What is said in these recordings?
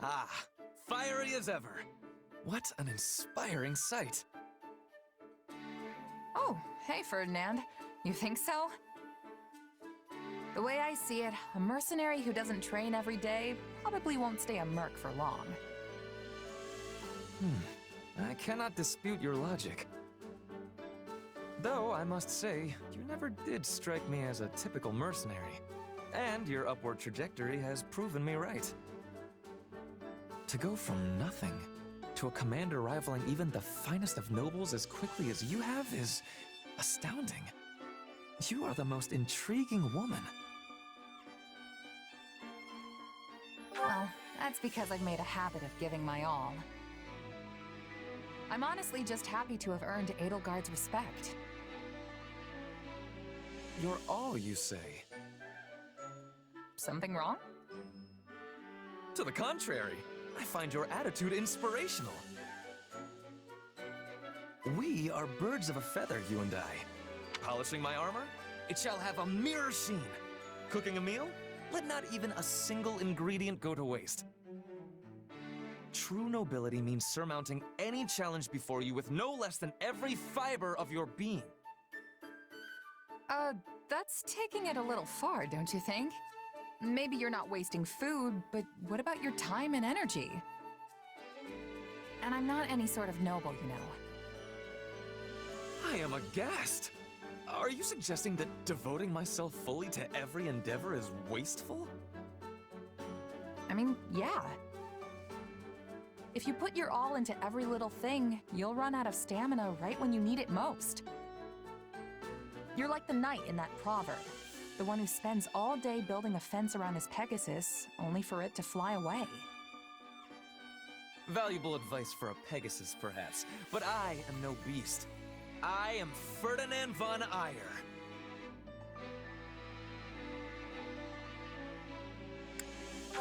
Ah, fiery as ever. What an inspiring sight. Oh, hey Ferdinand. You think so? The way I see it, a mercenary who doesn't train every day probably won't stay a merc for long. I cannot dispute your logic. Though, I must say, you never did strike me as a typical mercenary. And your upward trajectory has proven me right. To go from nothing to a commander rivaling even the finest of nobles as quickly as you have is astounding. You are the most intriguing woman. Well, that's because I've made a habit of giving my all. I'm honestly just happy to have earned Edelgard's respect. Your all, you say? Something wrong? To the contrary, I find your attitude inspirational. We are birds of a feather, you and I. Polishing my armor? It shall have a mirror sheen. Cooking a meal? Let not even a single ingredient go to waste. True nobility means surmounting any challenge before you with no less than every fiber of your being. That's taking it a little far, don't you think? Maybe you're not wasting food, but what about your time and energy? And I'm not any sort of noble, you know. I am aghast. Are you suggesting that devoting myself fully to every endeavor is wasteful? I mean, yeah. If you put your all into every little thing, you'll run out of stamina right when you need it most. You're like the knight in that proverb, the one who spends all day building a fence around his Pegasus, only for it to fly away. Valuable advice for a Pegasus, perhaps, but I am no beast. I am Ferdinand von Eyre.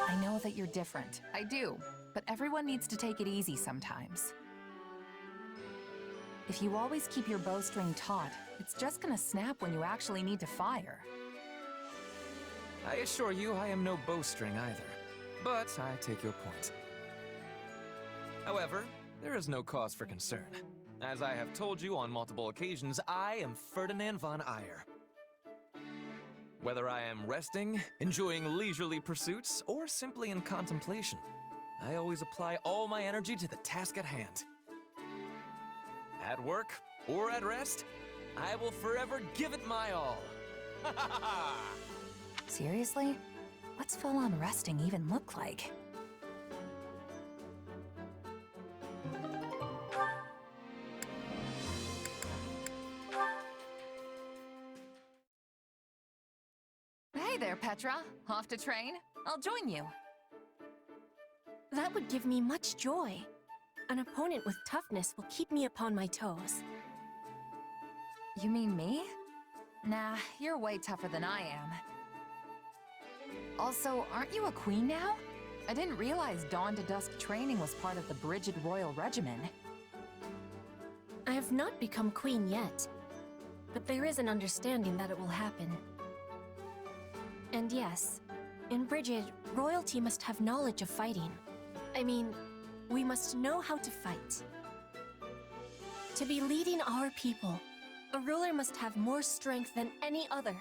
I know that you're different. I do. But everyone needs to take it easy sometimes. If you always keep your bowstring taut, it's just gonna snap when you actually need to fire. I assure you I am no bowstring either, but I take your point. However, there is no cause for concern. As I have told you on multiple occasions, I am Ferdinand von Eyre. Whether I am resting, enjoying leisurely pursuits, or simply in contemplation, I always apply all my energy to the task at hand. At work or at rest, I will forever give it my all. Ha ha ha! Seriously? What's full-on resting even look like? Hey there, Petra. Off to train? I'll join you. That would give me much joy. An opponent with toughness will keep me upon my toes. You mean me? Nah, you're way tougher than I am. Also, aren't you a queen now? I didn't realize dawn to dusk training was part of the Brigid Royal Regimen. I have not become queen yet, but there is an understanding that it will happen. And yes, in Brigid, royalty must have knowledge of fighting. I mean, we must know how to fight. To be leading our people, a ruler must have more strength than any other.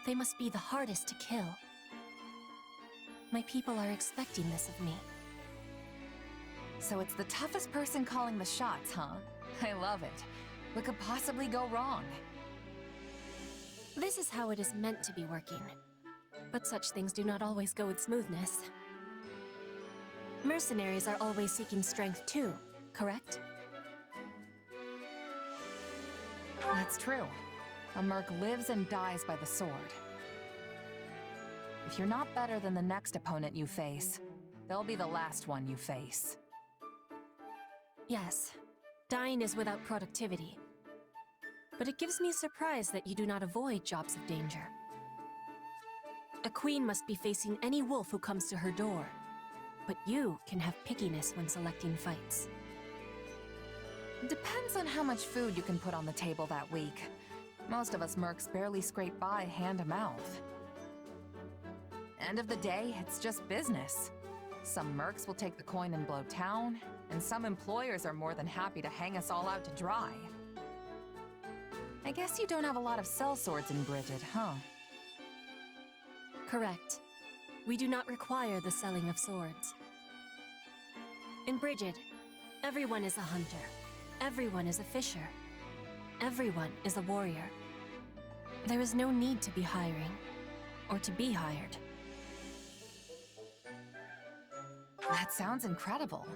They must be the hardest to kill. My people are expecting this of me. So it's the toughest person calling the shots, huh? I love it. What could possibly go wrong? This is how it is meant to be working. But such things do not always go with smoothness. Mercenaries are always seeking strength too, correct? That's true. A merc lives and dies by the sword. If you're not better than the next opponent you face, they'll be the last one you face. Yes, dying is without productivity. But it gives me surprise that you do not avoid jobs of danger. A queen must be facing any wolf who comes to her door. But you can have pickiness when selecting fights. Depends on how much food you can put on the table that week. Most of us mercs barely scrape by hand to mouth. End of the day, it's just business. Some mercs will take the coin and blow town, and some employers are more than happy to hang us all out to dry. I guess you don't have a lot of sellswords in Bridget, huh? Correct. We do not require the selling of swords. In Bridget, everyone is a hunter. Everyone is a fisher. Everyone is a warrior. There is no need to be hiring, or to be hired. That sounds incredible.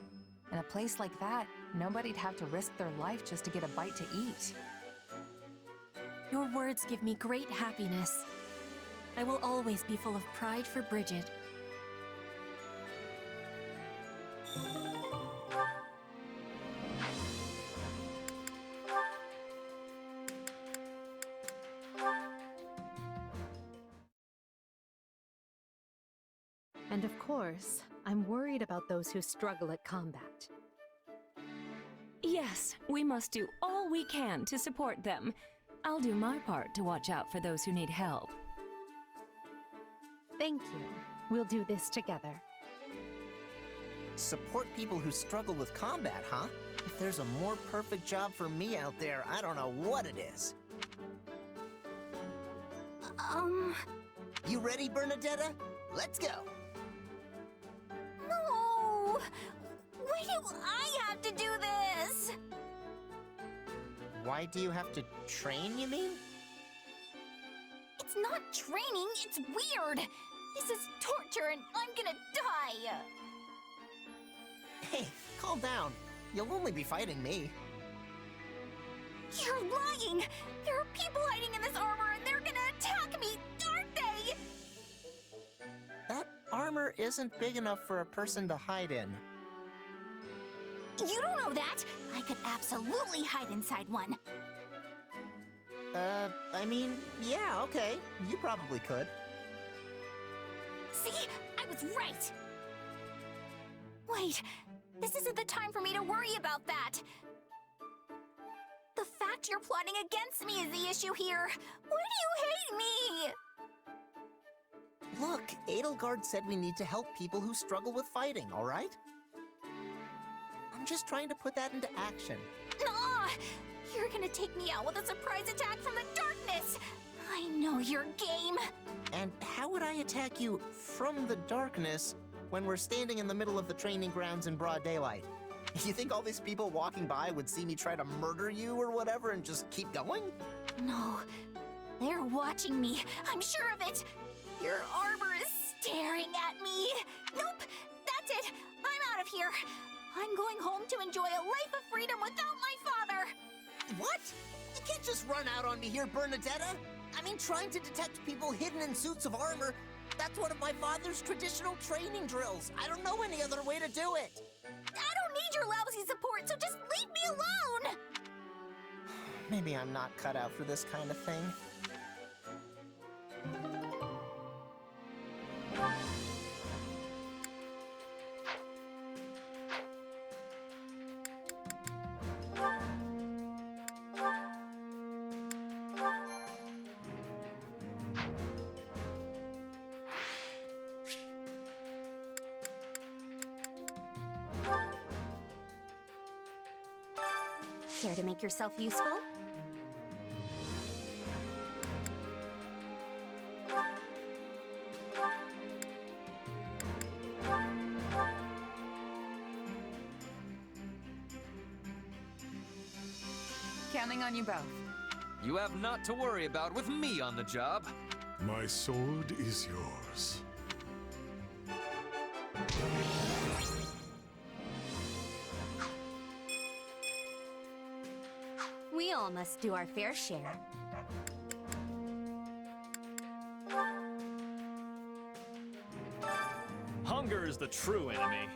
In a place like that, nobody'd have to risk their life just to get a bite to eat. Your words give me great happiness. I will always be full of pride for Bridget. And of course, I'm worried about those who struggle at combat. Yes, we must do all we can to support them. I'll do my part to watch out for those who need help. Thank you. We'll do this together. Support people who struggle with combat, huh? If there's a more perfect job for me out there, I don't know what it is. You ready, Bernadetta? Let's go! No! Why do I have to do this? Why do you have to train, you mean? It's not training, it's weird! This is torture and I'm gonna die! Hey, calm down. You'll only be fighting me. You're lying! There are people hiding in this armor and they're gonna attack me, aren't they? That armor isn't big enough for a person to hide in. You don't know that! I could absolutely hide inside one. I mean, yeah, okay. You probably could. See? I was right! Wait, this isn't the time for me to worry about that! The fact you're plotting against me is the issue here! Why do you hate me? Look, Edelgard said we need to help people who struggle with fighting, all right? I'm just trying to put that into action. Nah! You're gonna take me out with a surprise attack from the darkness! I know your game! And how would I attack you from the darkness when we're standing in the middle of the training grounds in broad daylight? You think all these people walking by would see me try to murder you or whatever and just keep going? No, they're watching me. I'm sure of it. Your armor is staring at me. Nope, that's it. I'm out of here. I'm going home to enjoy a life of freedom without my father. What? You can't just run out on me here, Bernadetta. I mean, trying to detect people hidden in suits of armor, that's one of my father's traditional training drills. I don't know any other way to do it. I don't need your lousy support, so just leave me alone! Maybe I'm not cut out for this kind of thing. Care to make yourself useful? Counting on you both. You have not to worry about with me on the job. My sword is yours. We all must do our fair share. Hunger is the true enemy.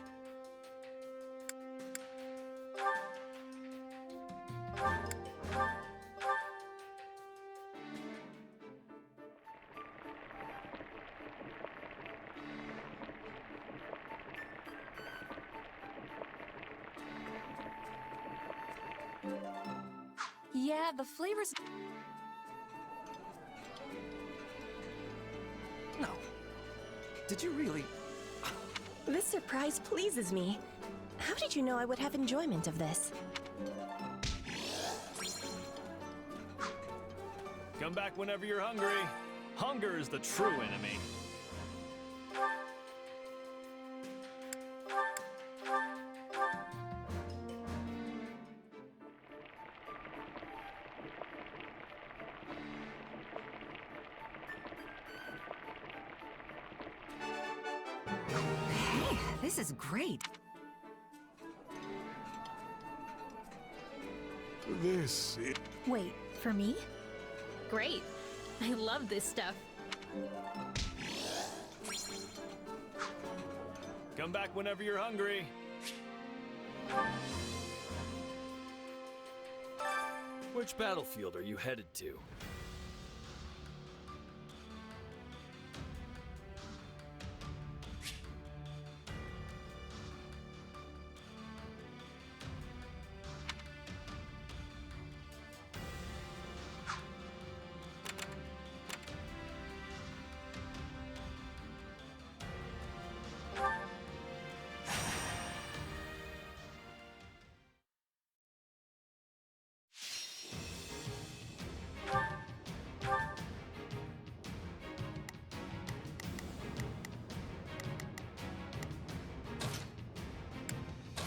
Yeah, the flavors... No. Did you really? This surprise pleases me. How did you know I would have enjoyment of this? Come back whenever you're hungry. Hunger is the true enemy. Hey, this is great. This is... Wait, for me? Great. I love this stuff. Come back whenever you're hungry. Which battlefield are you headed to?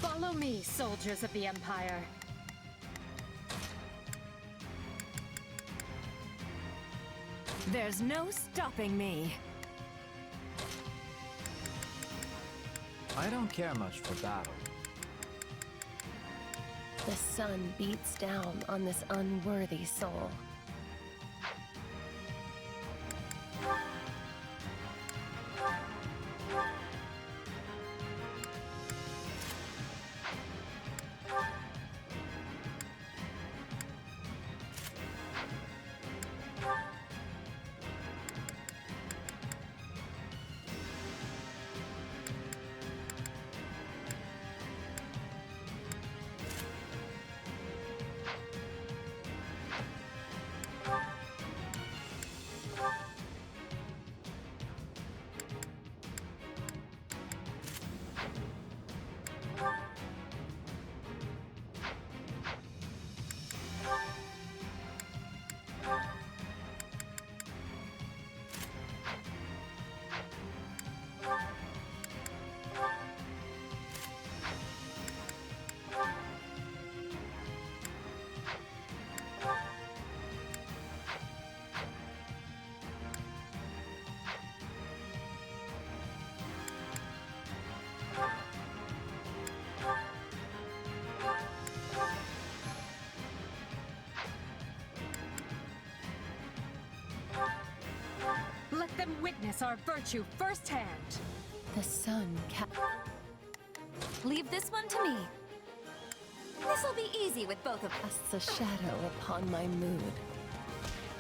Follow me, soldiers of the Empire. There's no stopping me. I don't care much for battle. The sun beats down on this unworthy soul. Let them witness our virtue firsthand. The sun Leave this one to me. This'll be easy with both of us. casts a shadow upon my mood.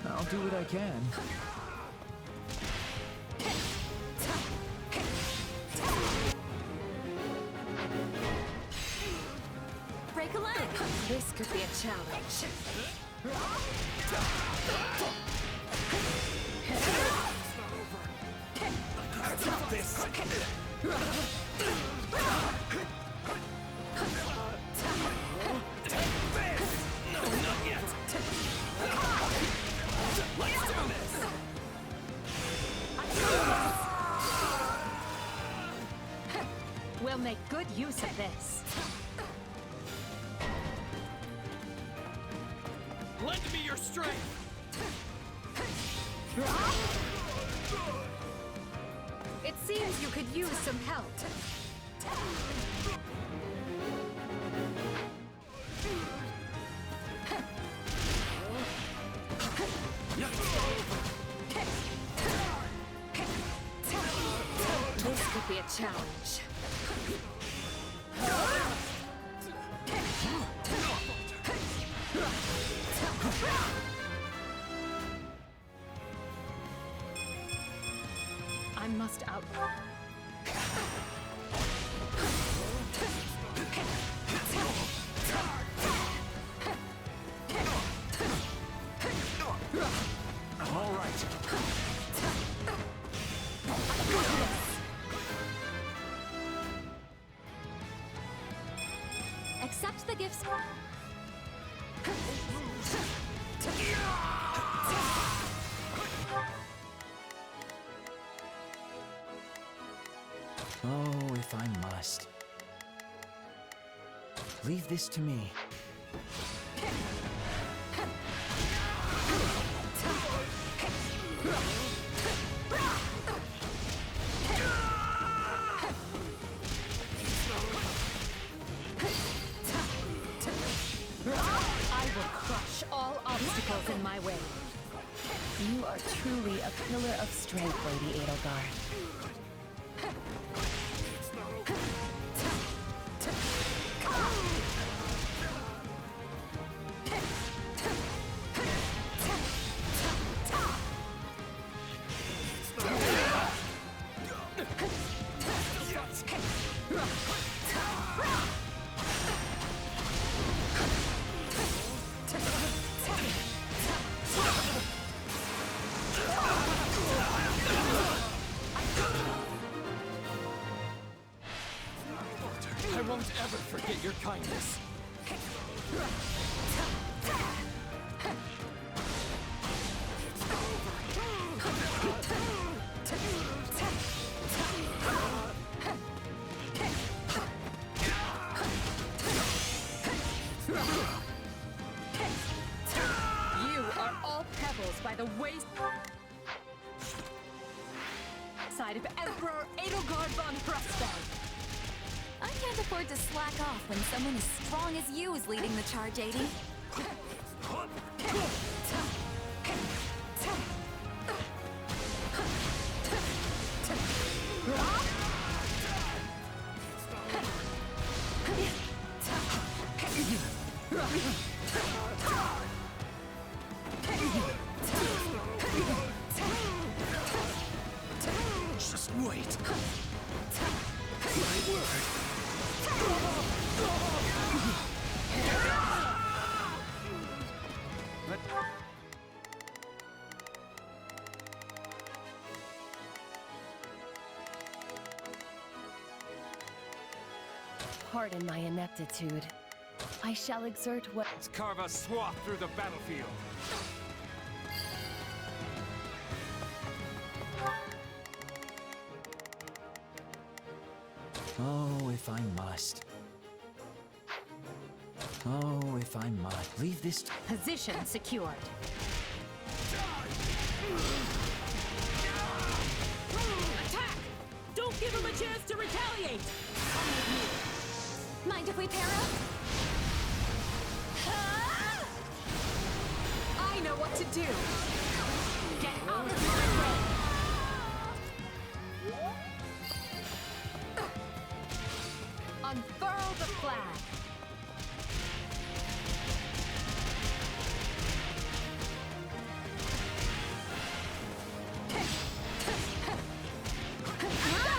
I'll do what I can. Break a leg. This could be a challenge. We'll make good use of this. Lend me your strength! It seems you could use some help. This could be a challenge. I must out. All right. Accept the gifts. Oh, if I must. Leave this to me. I will crush all obstacles in my way. You are truly a pillar of strength, Lady Edelgard. I won't ever forget your kindness. You are all pebbles by the wayside of Emperor Edelgard von Frostfeld. I can't afford to slack off when someone as strong as you is leading the charge, AD. Just wait. My word. Pardon my ineptitude. I shall exert what... Let's carve a swath through the battlefield. Oh, if I must. Oh, if I must. Leave this to... Position secured. Attack! Don't give him a chance to retaliate! Mind if we pair up? I know what to do. Get out of my way. Unfurl the flag.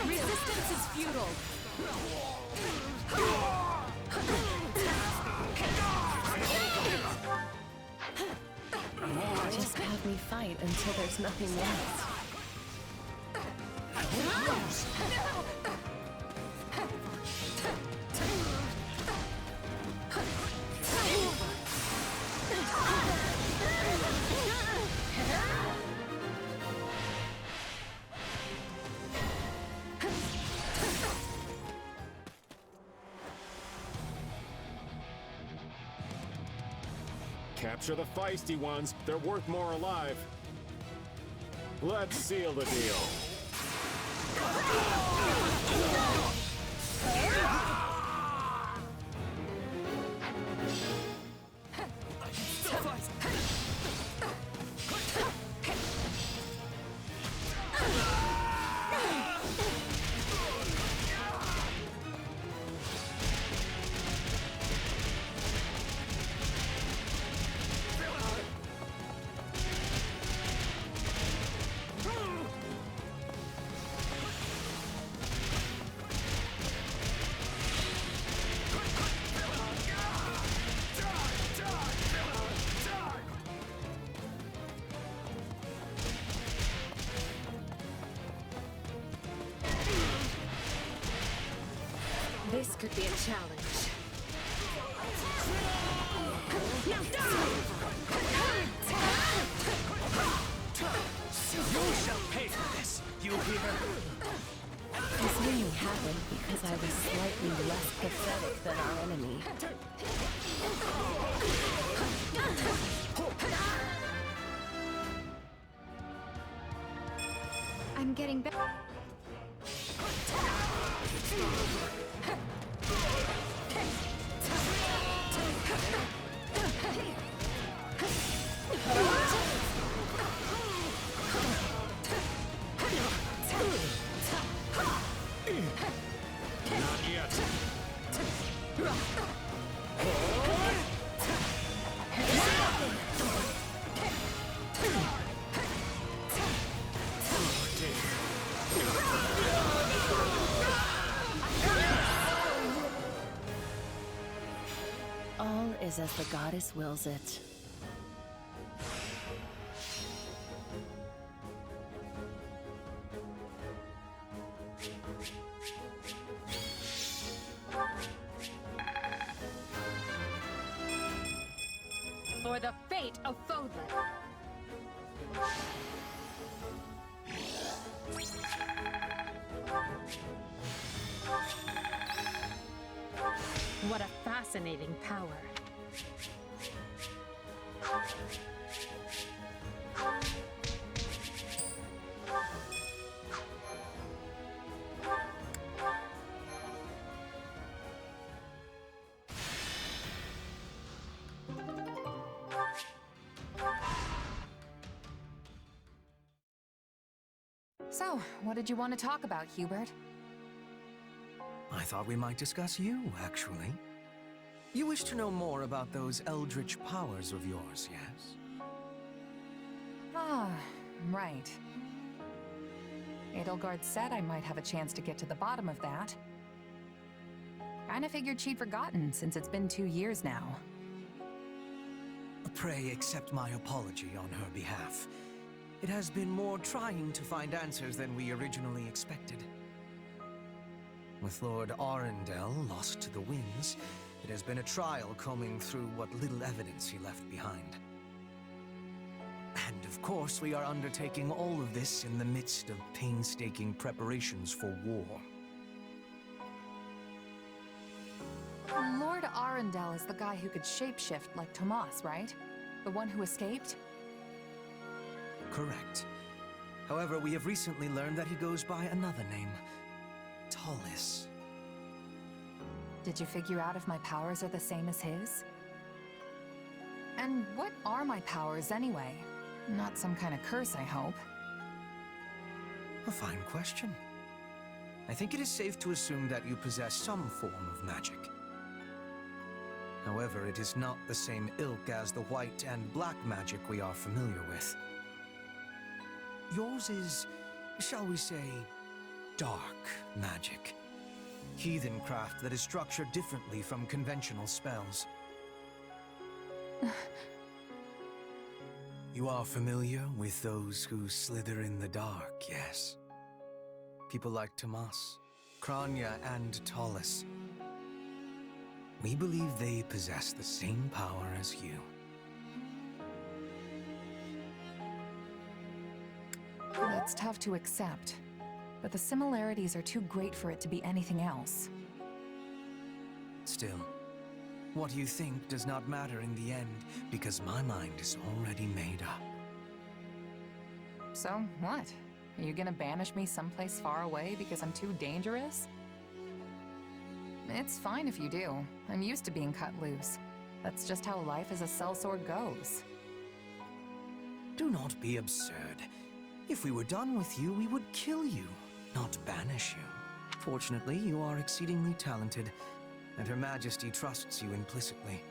Resistance is futile. Just have me fight until there's nothing left. Capture the feisty ones. They're worth more alive. Let's seal the deal. This could be a challenge. only happened because I was slightly less pathetic than our enemy. I'm getting better. Not yet. All is as the goddess wills it. For the fate of Fodlan. What a fascinating power. So, what did you want to talk about, Hubert? I thought we might discuss you, actually. You wish to know more about those eldritch powers of yours, yes? Ah, right. Edelgard said I might have a chance to get to the bottom of that. Kinda figured she'd forgotten, since it's been 2 years now. Pray accept my apology on her behalf. It has been more trying to find answers than we originally expected. With Lord Arundel lost to the winds, it has been a trial combing through what little evidence he left behind. And of course, we are undertaking all of this in the midst of painstaking preparations for war. Lord Arundel is the guy who could shapeshift like Tomas, right? The one who escaped? Correct. However, we have recently learned that he goes by another name. Tallis. Did you figure out if my powers are the same as his? And what are my powers anyway? Not some kind of curse, I hope. A fine question. I think it is safe to assume that you possess some form of magic. However, it is not the same ilk as the white and black magic we are familiar with. Yours is, shall we say, dark magic. Heathen craft that is structured differently from conventional spells. You are familiar with those who slither in the dark, yes? People like Tomas, Kranya, and Tallis. We believe they possess the same power as you. That's tough to accept, but the similarities are too great for it to be anything else. Still, what you think does not matter in the end, because my mind is already made up. So, what? Are you gonna banish me someplace far away because I'm too dangerous? It's fine if you do. I'm used to being cut loose. That's just how life as a sellsword goes. Do not be absurd. If we were done with you, we would kill you, not banish you. Fortunately, you are exceedingly talented, and Her Majesty trusts you implicitly.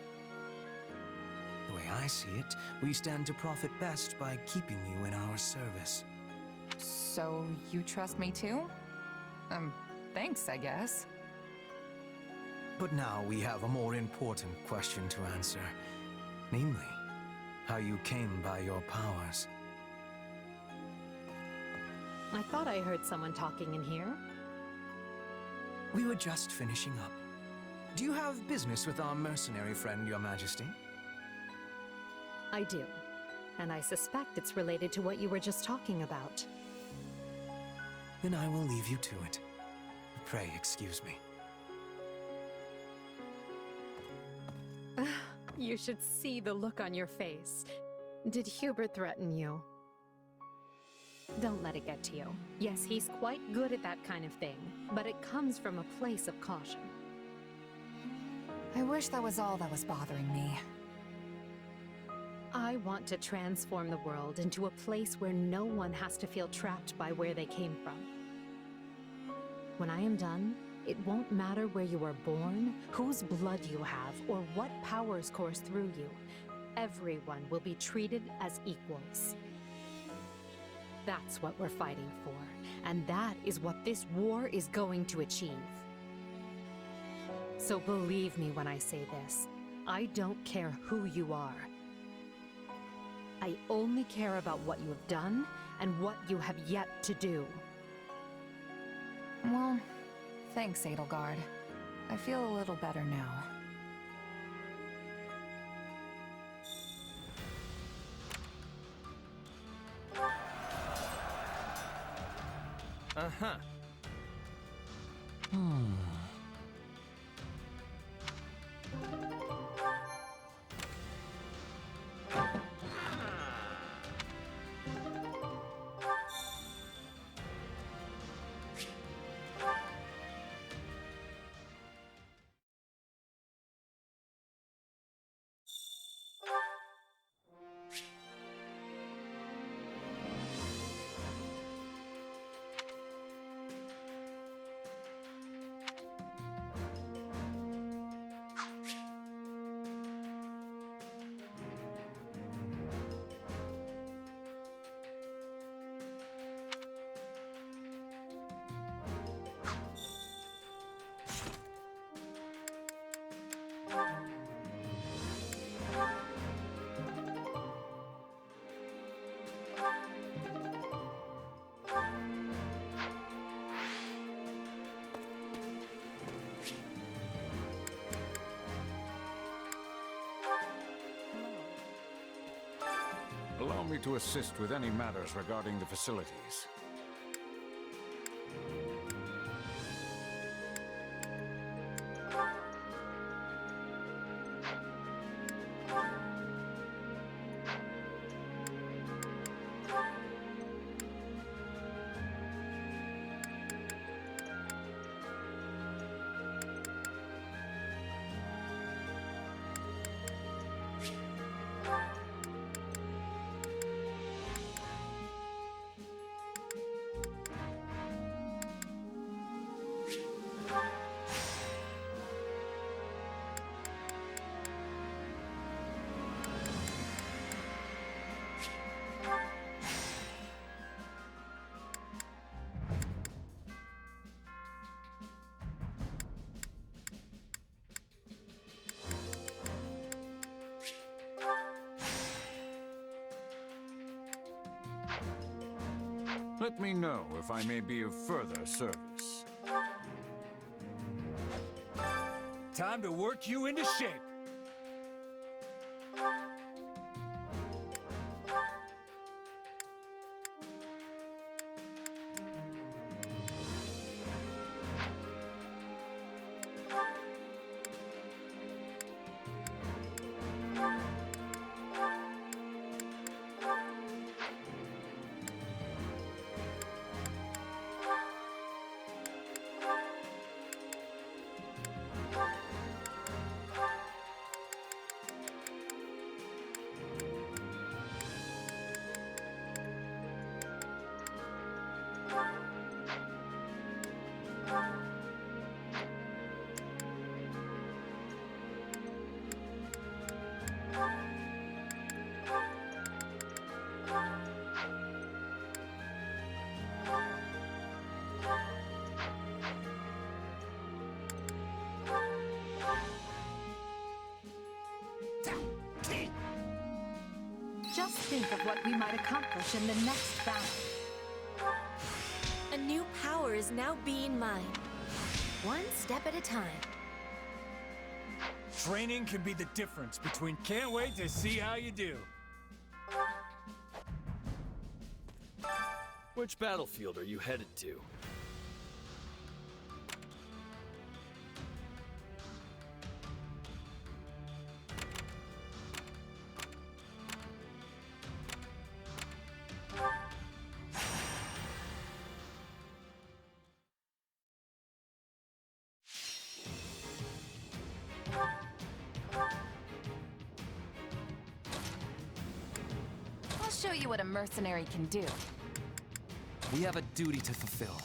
The way I see it, we stand to profit best by keeping you in our service. So, you trust me too? Thanks, I guess. But now we have a more important question to answer. Namely, how you came by your powers. I thought I heard someone talking in here. We were just finishing up. Do you have business with our mercenary friend, Your Majesty? I do. And I suspect it's related to what you were just talking about. Then I will leave you to it. Pray excuse me. You should see the look on your face. Did Hubert threaten you? Don't let it get to you. Yes, he's quite good at that kind of thing, but it comes from a place of caution. I wish that was all that was bothering me. I want to transform the world into a place where no one has to feel trapped by where they came from. When I am done, it won't matter where you were born, whose blood you have, or what powers course through you. Everyone will be treated as equals. That's what we're fighting for, and that is what this war is going to achieve. So believe me when I say this, I don't care who you are. I only care about what you have done and what you have yet to do. Well, thanks, Edelgard. I feel a little better now. Uh-huh. Allow me to assist with any matters regarding the facilities. Let me know if I may be of further service. Time to work you into shape. Just think of what we might accomplish in the next battle. A new power is now being mine. One step at a time. Training can be the difference between can't wait to see how you do. Which battlefield are you headed to? show you what a mercenary can do. We have a duty to fulfill.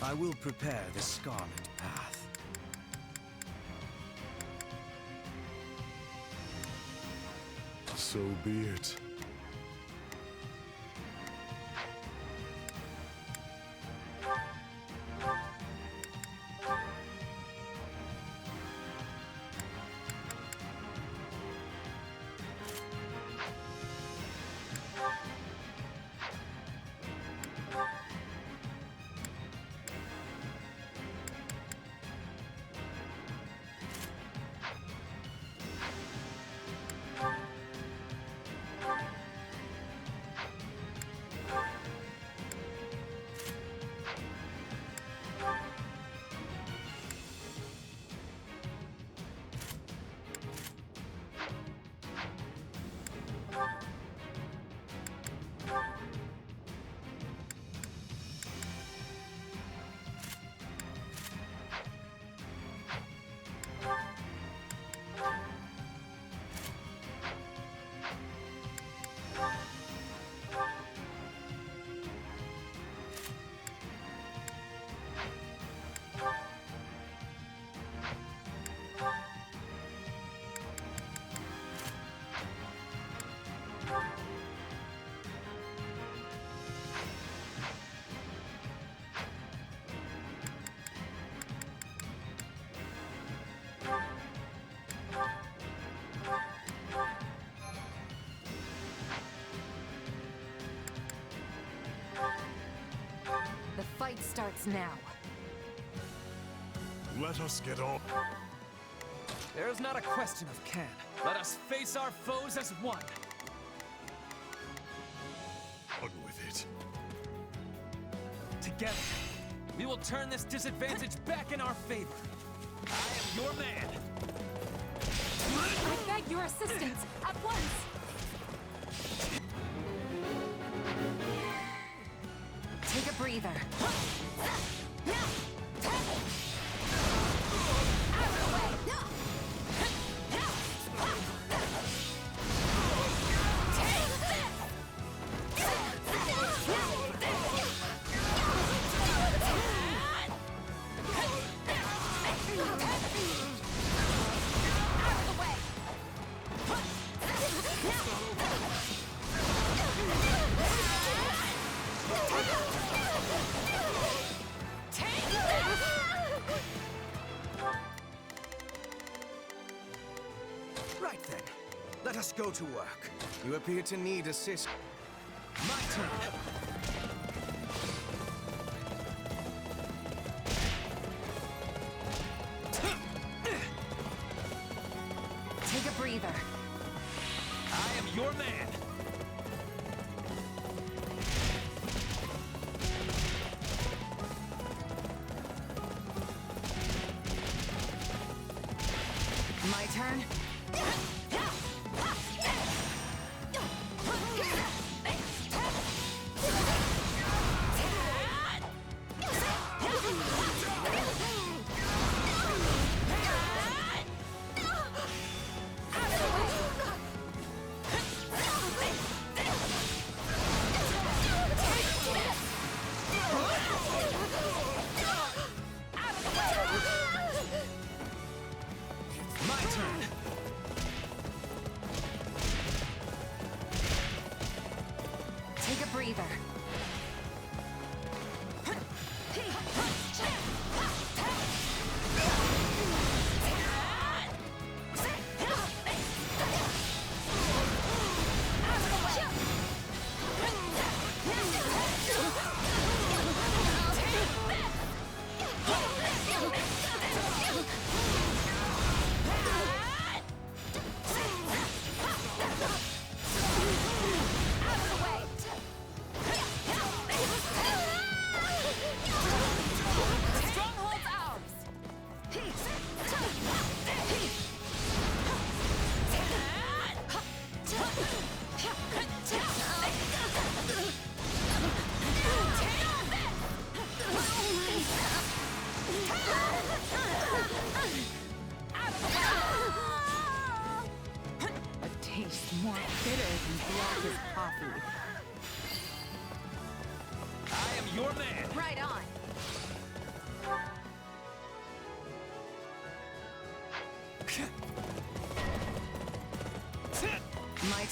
I will prepare the Scarlet path. So be it. The fight starts now. Let us get on. There is not a question of can. Let us face our foes as one. On with it. Together, we will turn this disadvantage back in our favor. I am your man. I beg your assistance at once. Take a breather. Right then, let us go to work. You appear to need assist. My turn. Take a breather. I am your man. My turn. My turn.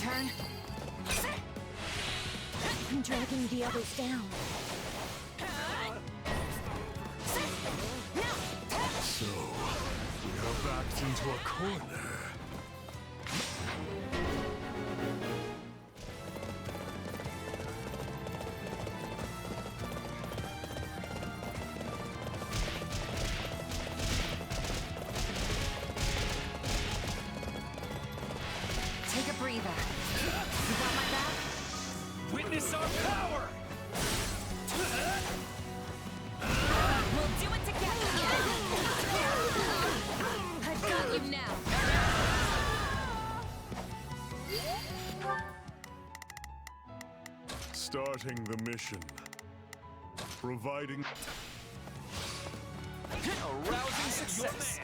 turn. I'm dragging the others down. So, we are backed into a corner. Take a breather. You got my back? Witness our power! We'll do it together! I've got you now! Starting the mission. Providing... A rousing success!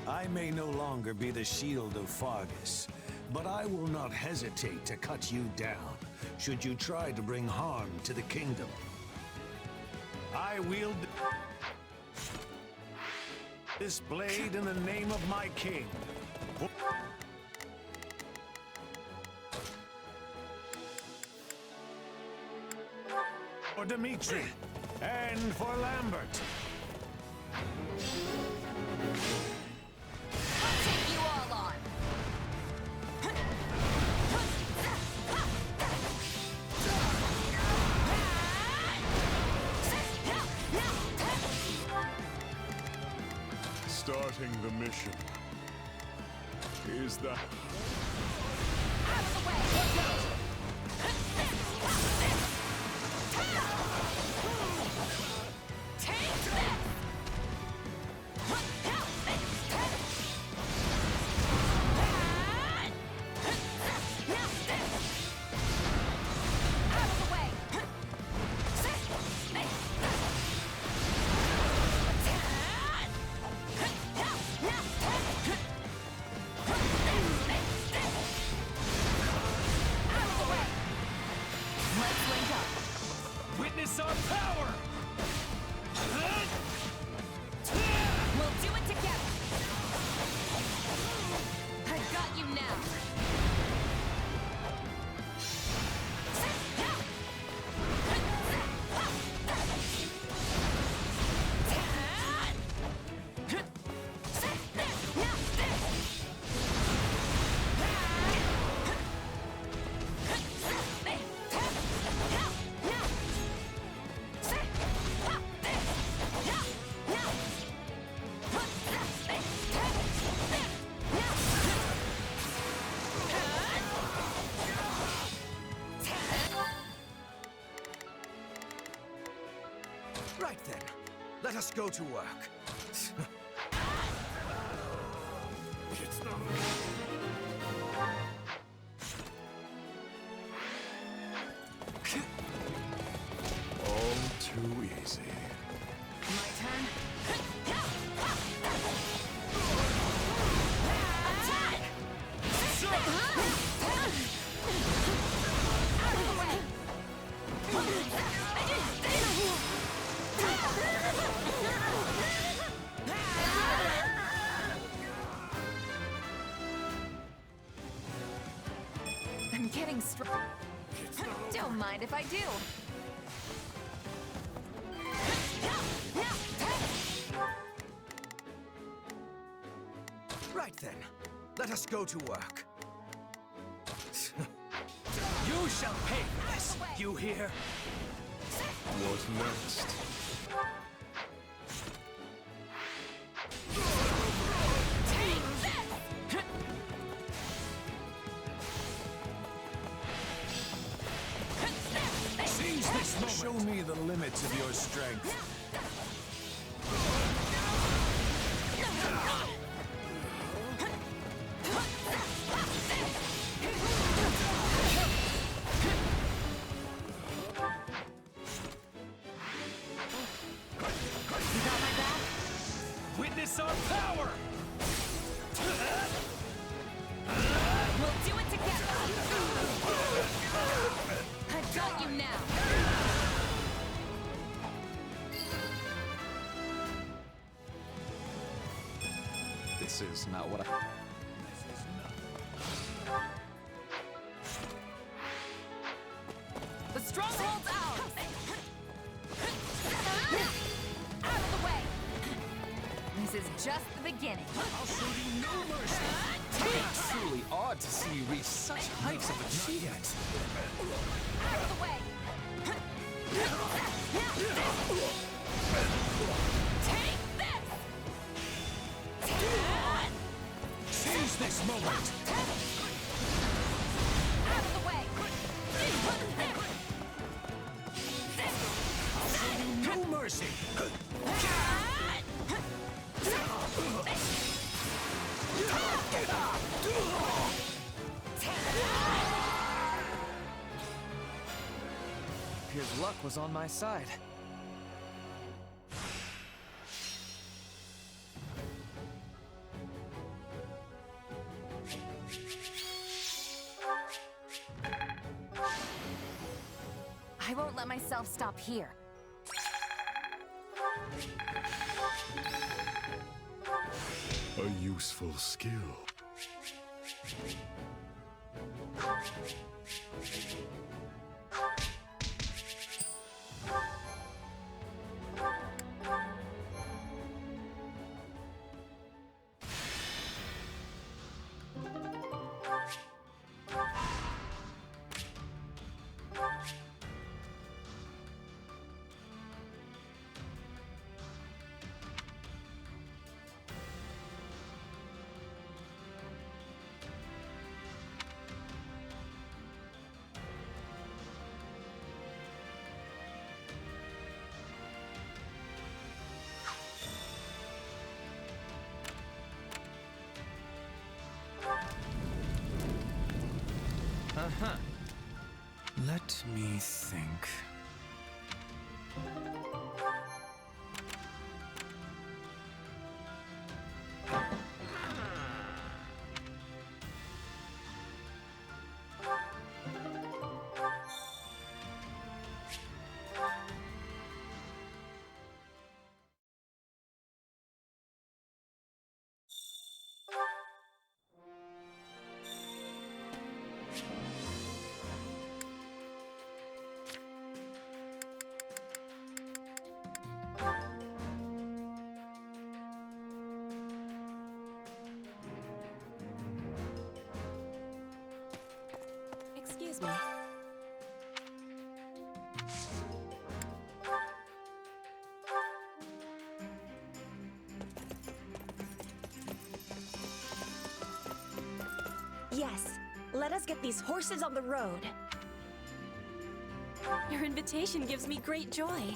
I may no longer be the shield of Fargus, but I will not hesitate to cut you down, should you try to bring harm to the kingdom. I wield this blade in the name of my king. For Dimitri, and for Lambert. I'll take you all on! Starting the mission. Is that... Out of the way! Look out! Take this! Out of the way! Out of the way! Let's link up. Witness our power! We'll do it together. I've got you now. Right then, let us go to work. It's not... All too easy. My turn. Out of the way! I'm getting strong. Don't mind if I do. Right then, let us go to work. You shall pay for this, you hear? What next? Seize this moment. Show me the limits of your strength. You got my back? Witness our power! We'll do it together! This is not what I... The stronghold's ours! Out of the way! This is just the beginning. I'll show you no mercy. It's truly odd to see you reach such heights of achievement. Out of the way! Take this! Seize this moment. Out of the way! I'll show you no mercy. Appears luck was on my side. I won't let myself stop here. A useful skill. Uh-huh. Let me think. Excuse me. Yes, let us get these horses on the road. Your invitation gives me great joy.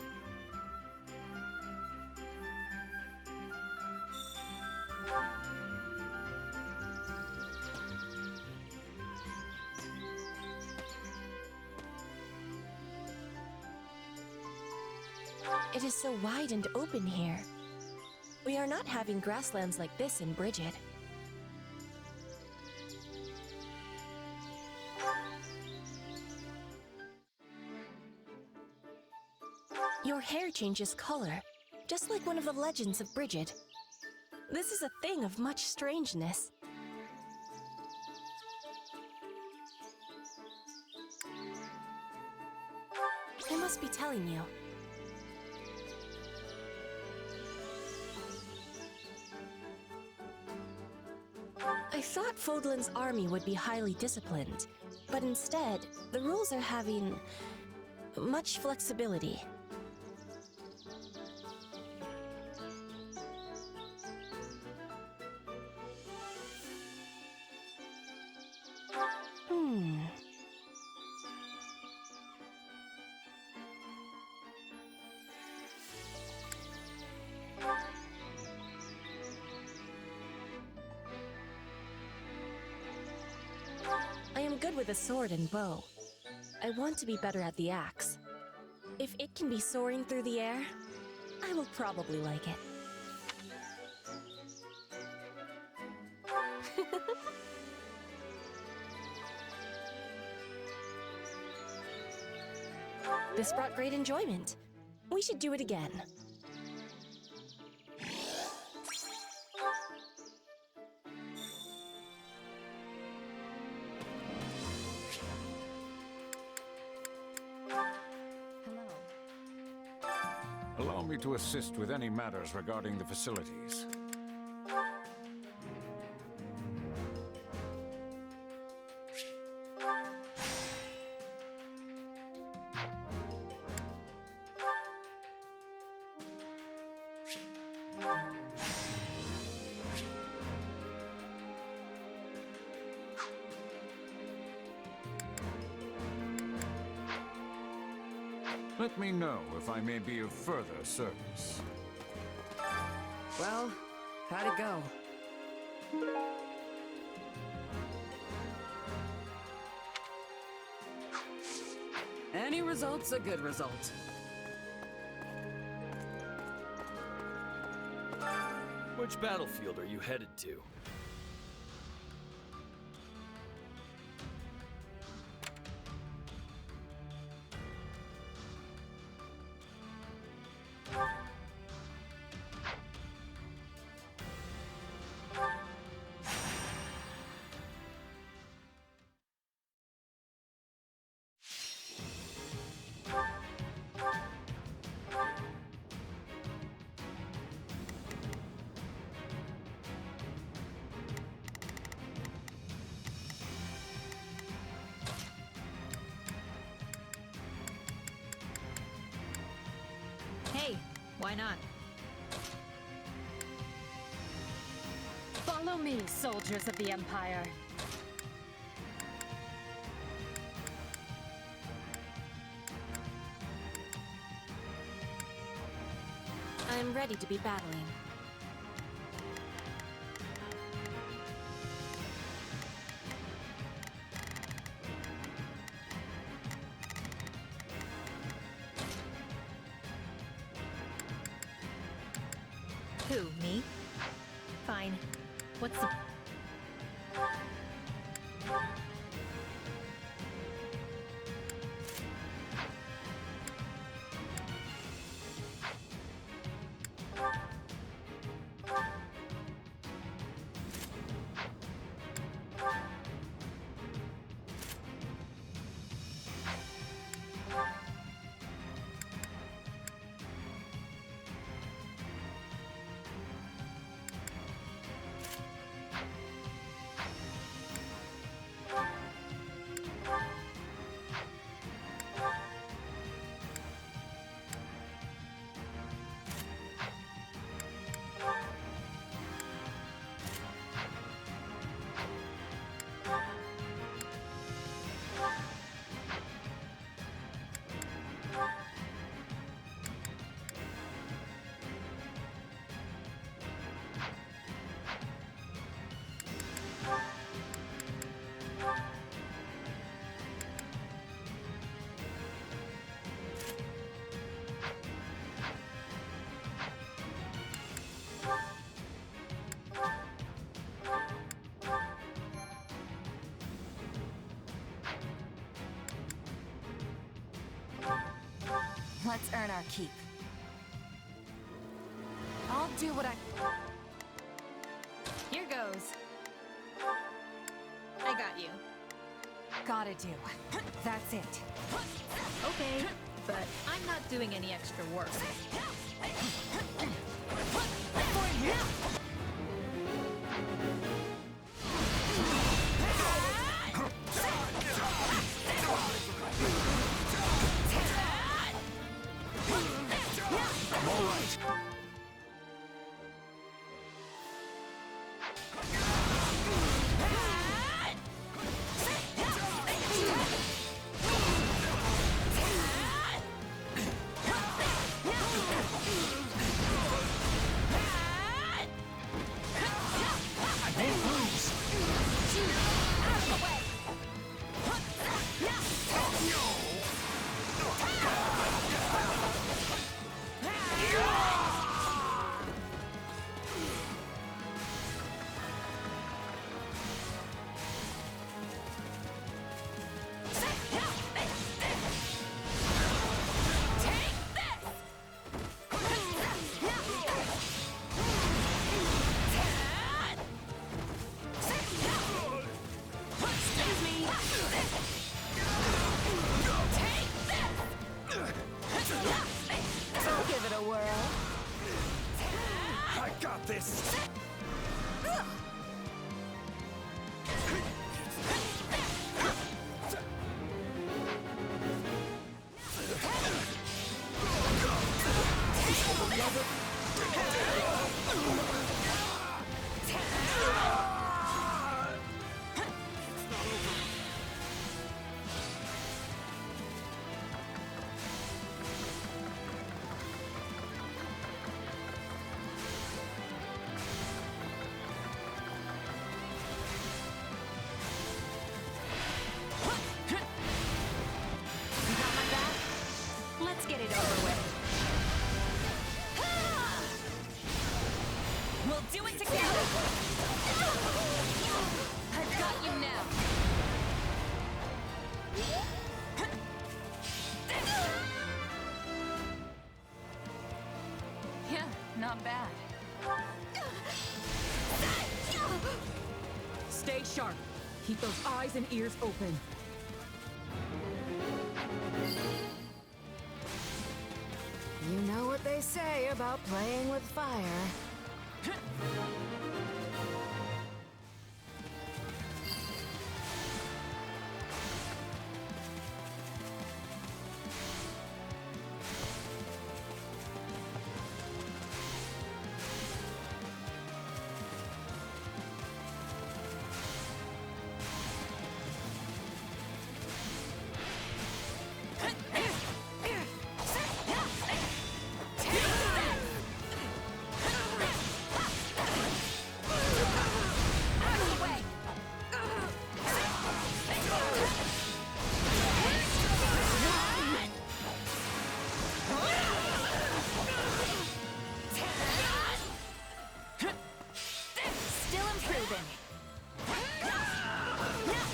It is so wide and open here. We are not having grasslands like this in Bridget. Your hair changes color, just like one of the legends of Bridget. This is a thing of much strangeness. I must be telling you. I thought Fodlan's army would be highly disciplined, but instead, the rules are having much flexibility. I am good with a sword and bow. I want to be better at the axe. If it can be soaring through the air, I will probably like it. This brought great enjoyment. We should do it again. to assist with any matters regarding the facilities. Let me know if I may be of further service. Well, how'd it go? Any result's a good result. Which battlefield are you headed to? Hey, why not? Follow me, soldiers of the Empire. I'm ready to be battling. Who, me? Fine. What's the... Let's earn our keep. I'll do what I... Here goes. I got you. Gotta do. That's it. Okay, but I'm not doing any extra work. this! Let's get it over with. We'll do it together! I've got you now! Yeah, not bad. Stay sharp. Keep those eyes and ears open. You know what they say about playing with fire.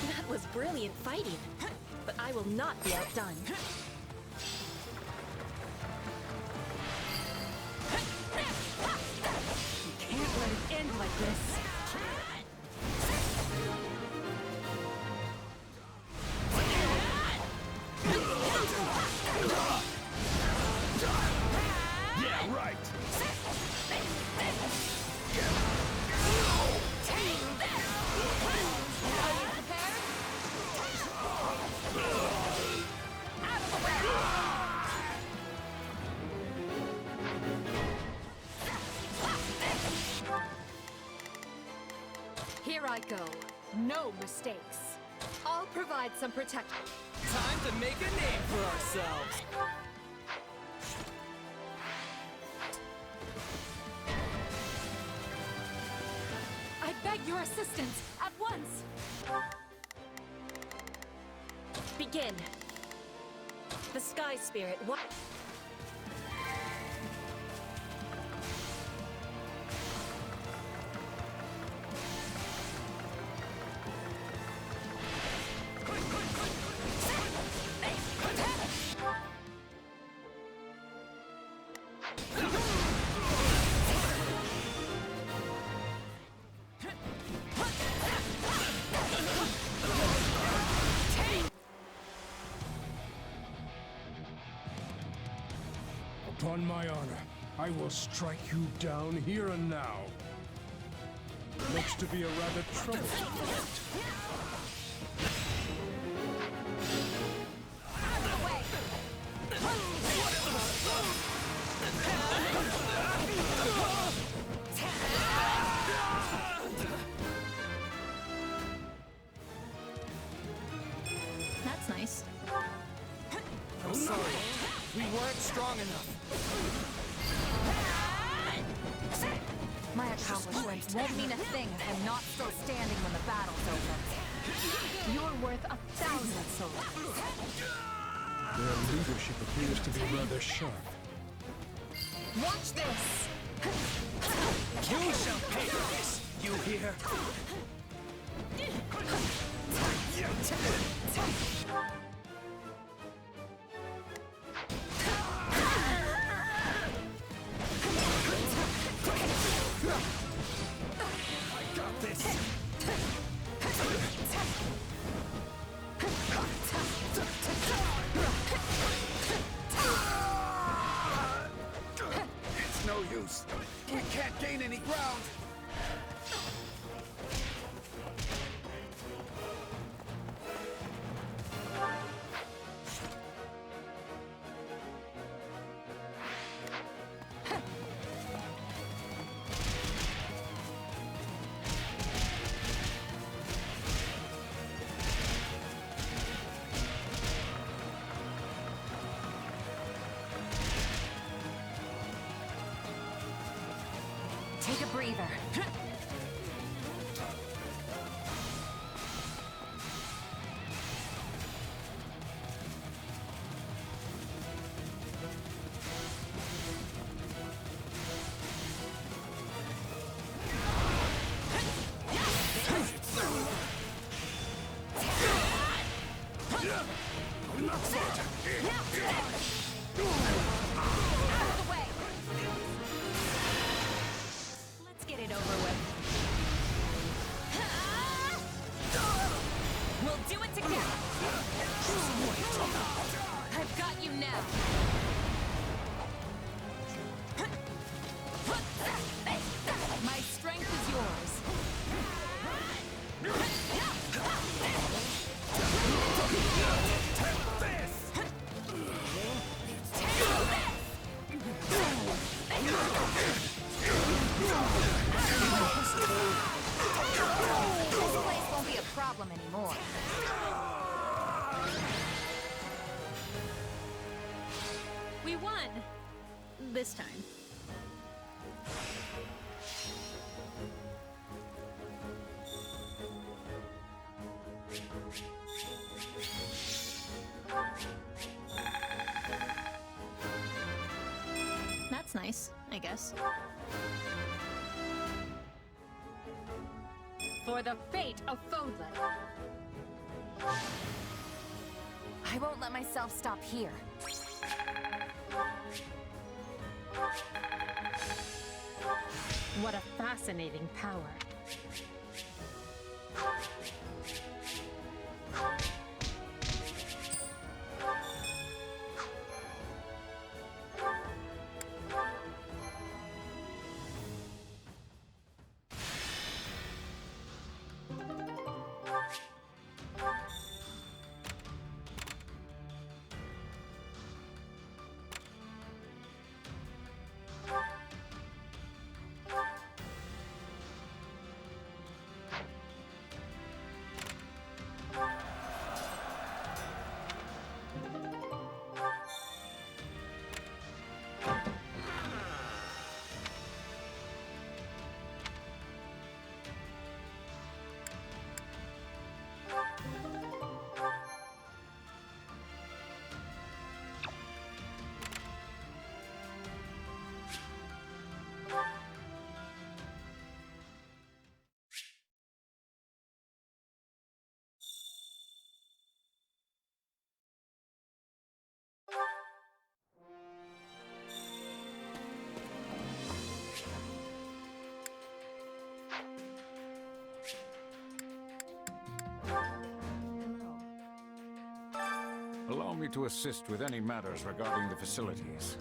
That was brilliant fighting, but I will not be outdone. You can't let it end like this. Yeah, right! Here I go. No mistakes. I'll provide some protection. Time to make a name for ourselves! I beg your assistance at once. Begin. The Sky Spirit, what? Upon my honor, I will strike you down here and now. Looks to be a rather troublesome fight. That's nice. I'm sorry. We weren't strong enough. My accomplishments won't mean a thing if I'm not still standing when the battle's over. You're worth 1,000 souls. Their leadership appears to be rather sharp. Watch this! You shall pay for this! You hear? I got this! It's no use. use. We can't gain any ground. Take a breather. Anymore. We won! This time. That's nice, I guess. For the fate of Fodlan. I won't let myself stop here. What a fascinating power. Allow me to assist with any matters regarding the facilities.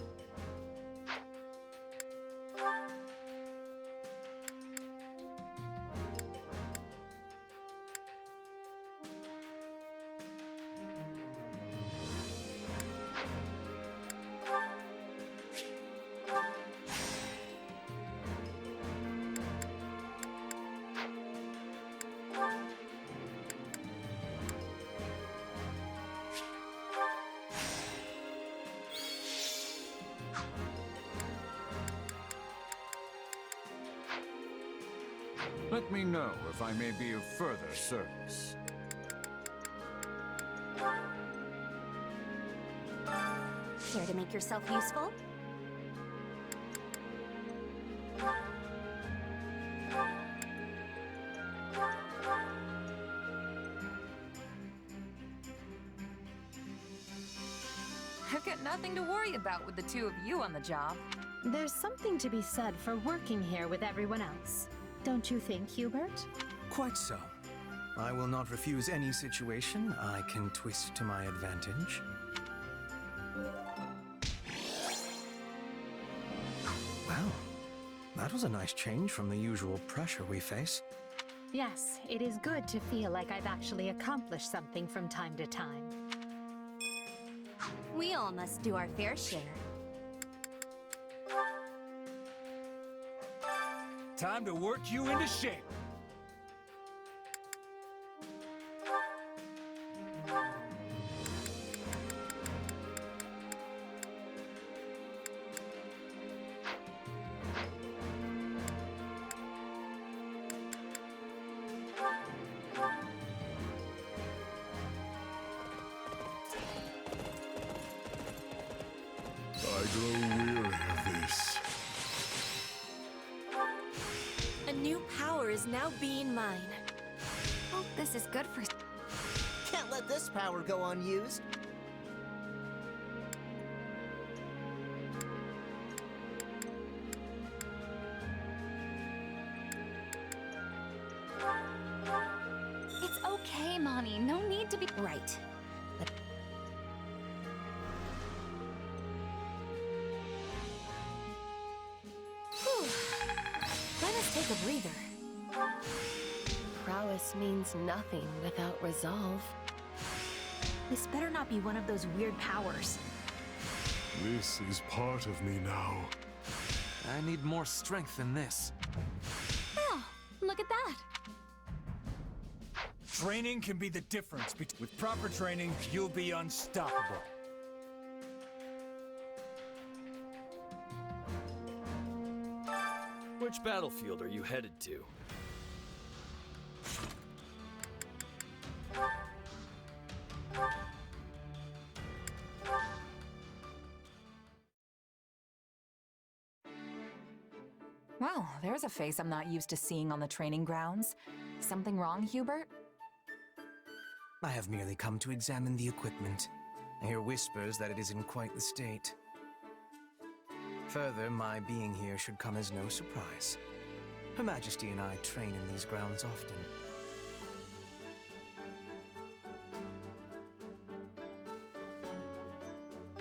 Let me know if I may be of further service. Care to make yourself useful? I've got nothing to worry about with the two of you on the job. There's something to be said for working here with everyone else. Don't you think, Hubert? Quite so. I will not refuse any situation I can twist to my advantage. Well, That was a nice change from the usual pressure we face. Yes, it is good to feel like I've actually accomplished something from time to time. We all must do our fair share. Time to work you into shape. I grow weary of this. A new power is now being mine. Hope this is good for... Can't let this power go unused. It's okay, Mommy. No need to be... Right. Whew. Let us take a breather. Prowess means nothing without resolve. This better not be one of those weird powers. This is part of me now. I need more strength than this. Oh, look at that. Training can be the difference. With proper training, you'll be unstoppable. Which battlefield are you headed to? Well, there's a face I'm not used to seeing on the training grounds. Something wrong, Hubert? I have merely come to examine the equipment. I hear whispers that it is in quite the state. Further, my being here should come as no surprise. Her Majesty and I train in these grounds often.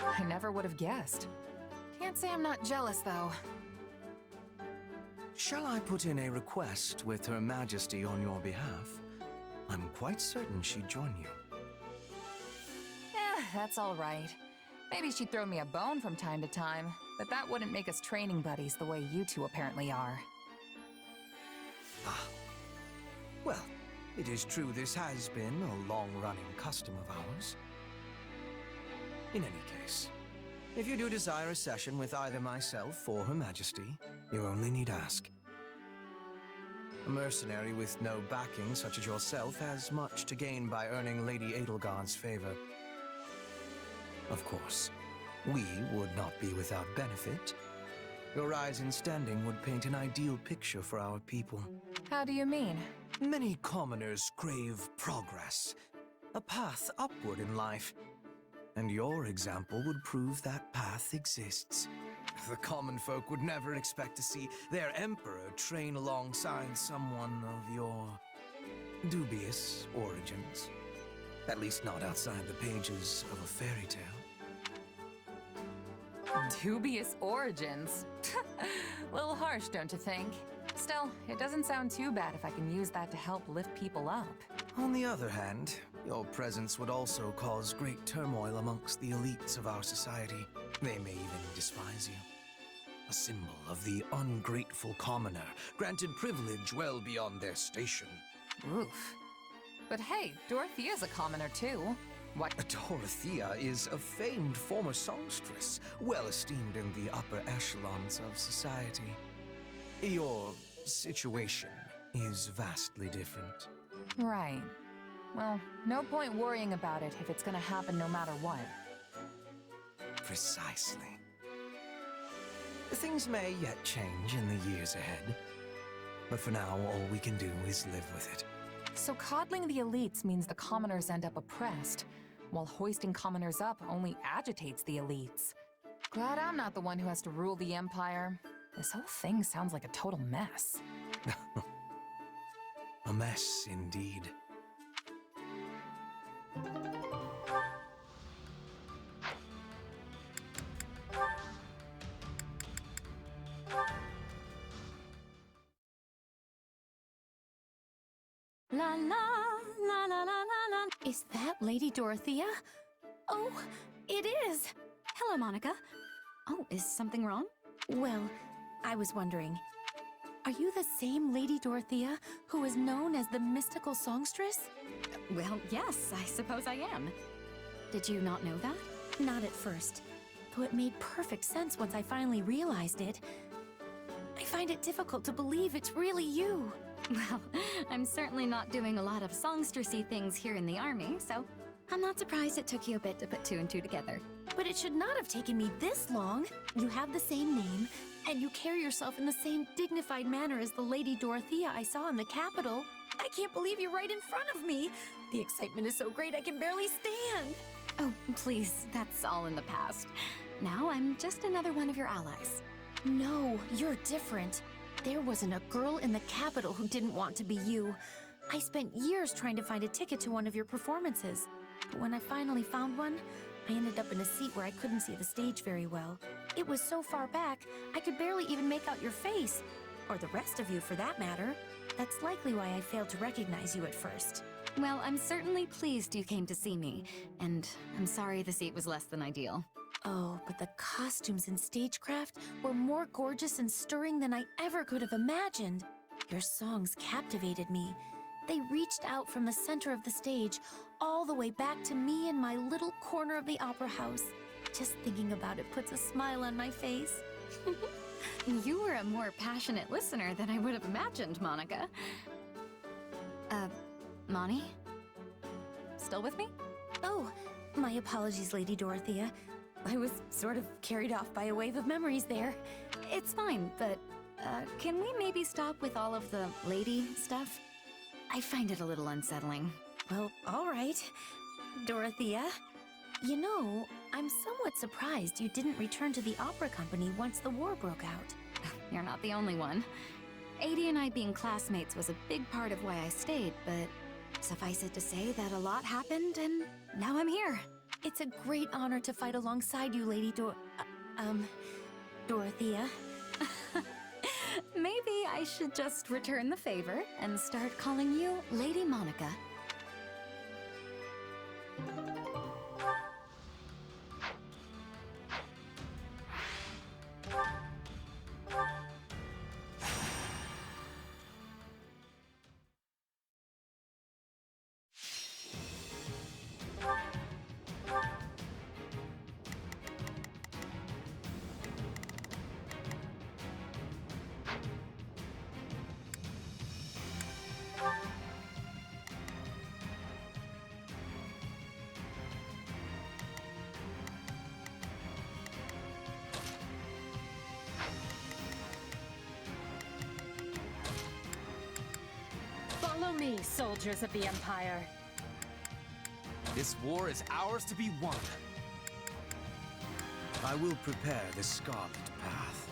I never would have guessed. Can't say I'm not jealous, though. Shall I put in a request with Her Majesty on your behalf? I'm quite certain she'd join you. That's all right. Maybe she'd throw me a bone from time to time, but that wouldn't make us training buddies the way you two apparently are. Ah. Well, it is true this has been a long-running custom of ours. In any case, if you do desire a session with either myself or Her Majesty, you only need ask. A mercenary with no backing such as yourself has much to gain by earning Lady Edelgard's favor. Of course, we would not be without benefit. Your rise in standing would paint an ideal picture for our people. How do you mean? Many commoners crave progress, a path upward in life. And your example would prove that path exists. The common folk would never expect to see their emperor train alongside someone of your dubious origins. At least not outside the pages of a fairy tale. Dubious origins? Little harsh, don't you think? Still, it doesn't sound too bad if I can use that to help lift people up. On the other hand, your presence would also cause great turmoil amongst the elites of our society. They may even despise you. A symbol of the ungrateful commoner, granted privilege well beyond their station. Oof. But hey, Dorothea's a commoner too. What? Dorothea is a famed former songstress, well esteemed in the upper echelons of society. Your situation is vastly different. Right. Well, no point worrying about it if it's gonna happen no matter what. Precisely. Things may yet change in the years ahead. But for now, all we can do is live with it. So coddling the elites means the commoners end up oppressed, while hoisting commoners up only agitates the elites. Glad I'm not the one who has to rule the Empire. This whole thing sounds like a total mess. A mess, indeed. La la la la la la la. Is that Lady Dorothea? Oh, it is! Hello, Monica. Oh, is something wrong? Well, I was wondering, are you the same Lady Dorothea who is known as the mystical songstress? Well, yes, I suppose I am. Did you not know that? Not at first, though it made perfect sense once I finally realized it. I find it difficult to believe it's really you. Well, I'm certainly not doing a lot of songstressy things here in the army, so I'm not surprised it took you a bit to put two and two together. But it should not have taken me this long. You have the same name, and you carry yourself in the same dignified manner as the Lady Dorothea I saw in the capital. I can't believe you're right in front of me. The excitement is so great I can barely stand. Oh, please, that's all in the past. Now I'm just another one of your allies. No, you're different. There wasn't a girl in the capital who didn't want to be you. I spent years trying to find a ticket to one of your performances. But when I finally found one, I ended up in a seat where I couldn't see the stage very well. It was so far back, I could barely even make out your face. Or the rest of you, for that matter. That's likely why I failed to recognize you at first. Well, I'm certainly pleased you came to see me, and I'm sorry the seat was less than ideal. Oh, but the costumes and stagecraft were more gorgeous and stirring than I ever could have imagined. Your songs captivated me. They reached out from the center of the stage, all the way back to me in my little corner of the opera house. Just thinking about it puts a smile on my face. You were a more passionate listener than I would have imagined, Monica. Moni? Still with me? Oh, my apologies, Lady Dorothea. I was sort of carried off by a wave of memories there. It's fine, but, can we maybe stop with all of the lady stuff? I find it a little unsettling. Well, all right. Dorothea, you know, I'm somewhat surprised you didn't return to the opera company once the war broke out. You're not the only one. Adie and I being classmates was a big part of why I stayed, but suffice it to say that a lot happened, and now I'm here. It's a great honor to fight alongside you, Lady Dorothea. Maybe I should just return the favor and start calling you Lady Monica. Follow me, soldiers of the Empire. This war is ours to be won. I will prepare the Scarlet path.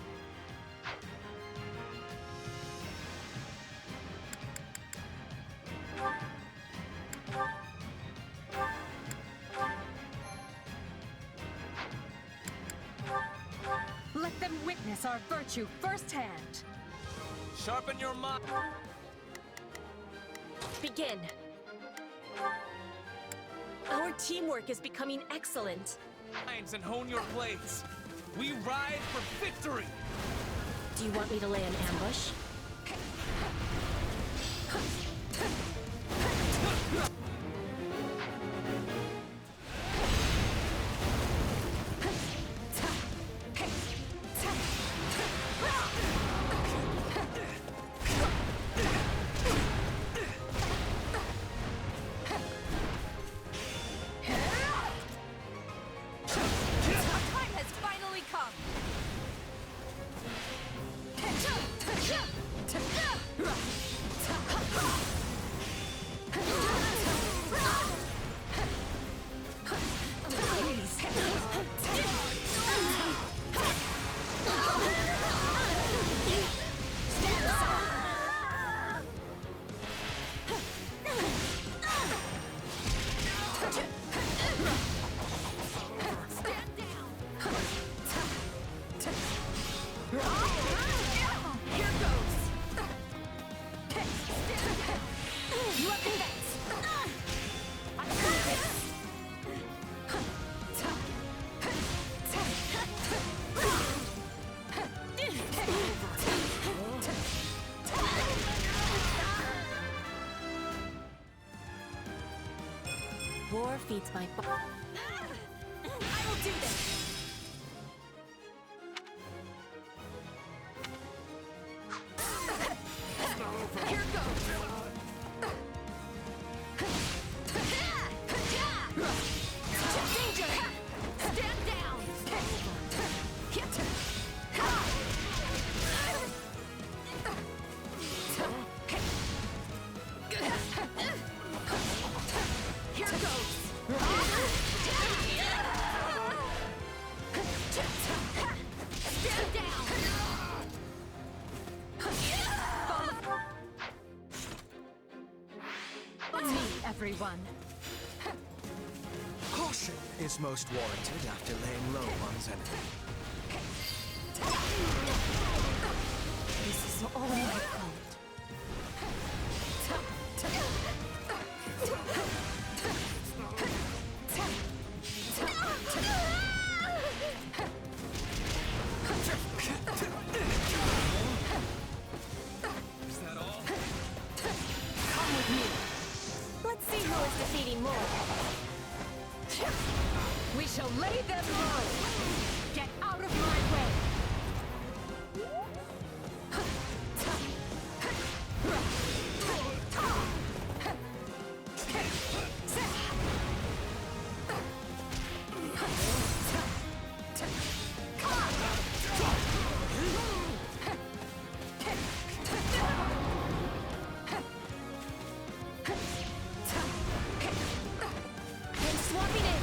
Let them witness our virtue firsthand. Sharpen your mind. Begin. Our teamwork is becoming excellent. And hone your blades. We ride for victory. Do you want me to lay an ambush? War feeds my I will do this! Here goes! Danger! Stand down! Here goes! Stand down! Follow me, everyone. Caution is most warranted after laying low one's enemy. This is all my fault. Is that all? Come with me. Let's see who is defeating more. We shall lay them low! Get out of my way! I'm swapping in.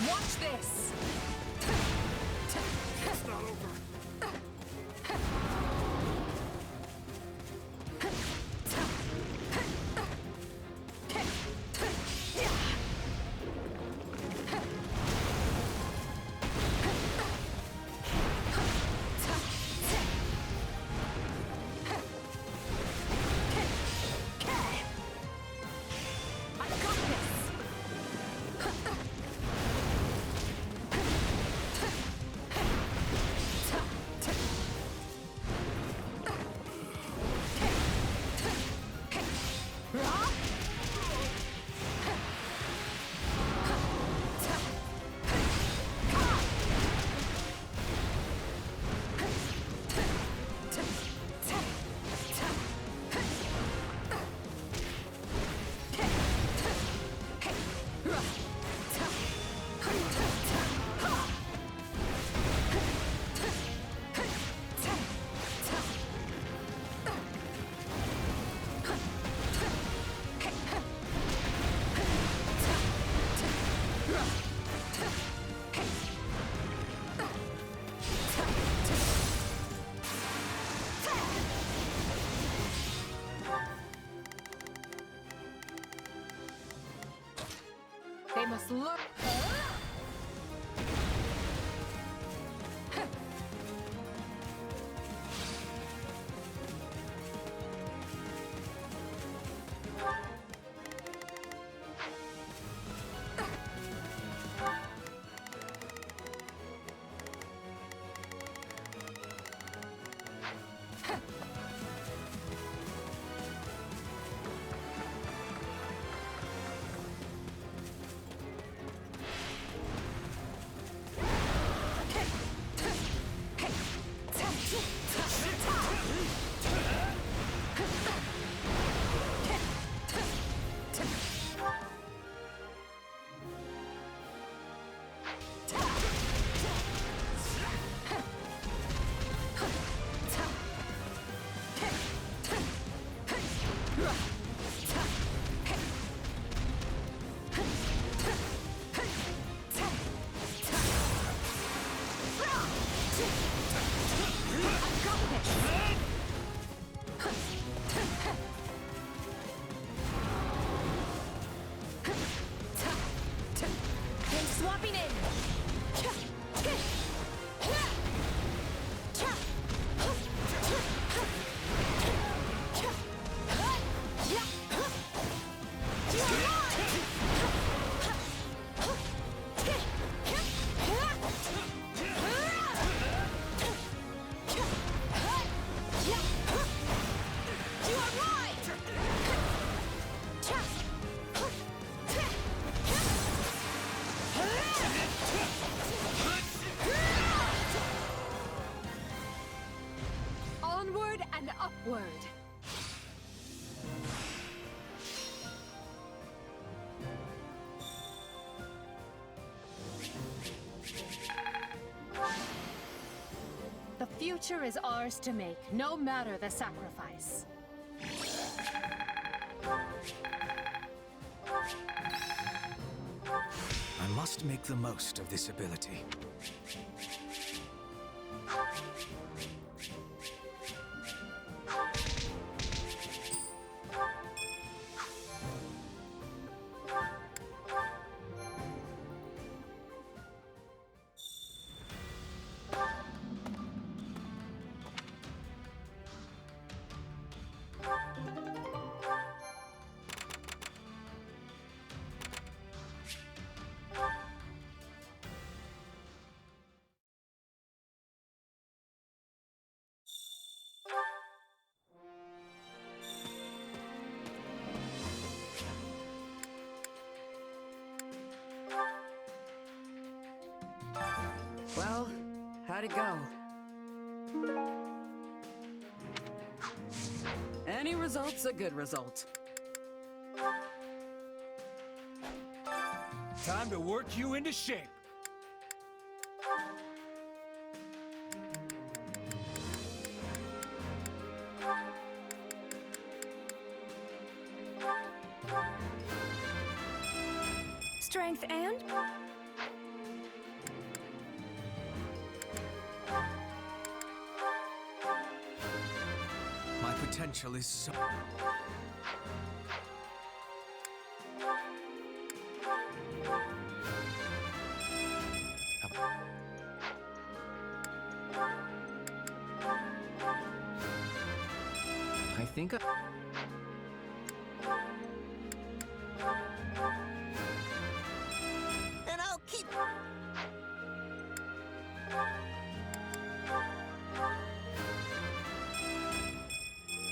Watch this! It's not over. I've got this! They must learn. Swapping in! Onward and upward. The future is ours to make, no matter the sacrifice. I must make the most of this ability. Well, how'd it go? Any result's a good result. Time to work you into shape. Strength and... My potential is so... I think And I'll keep...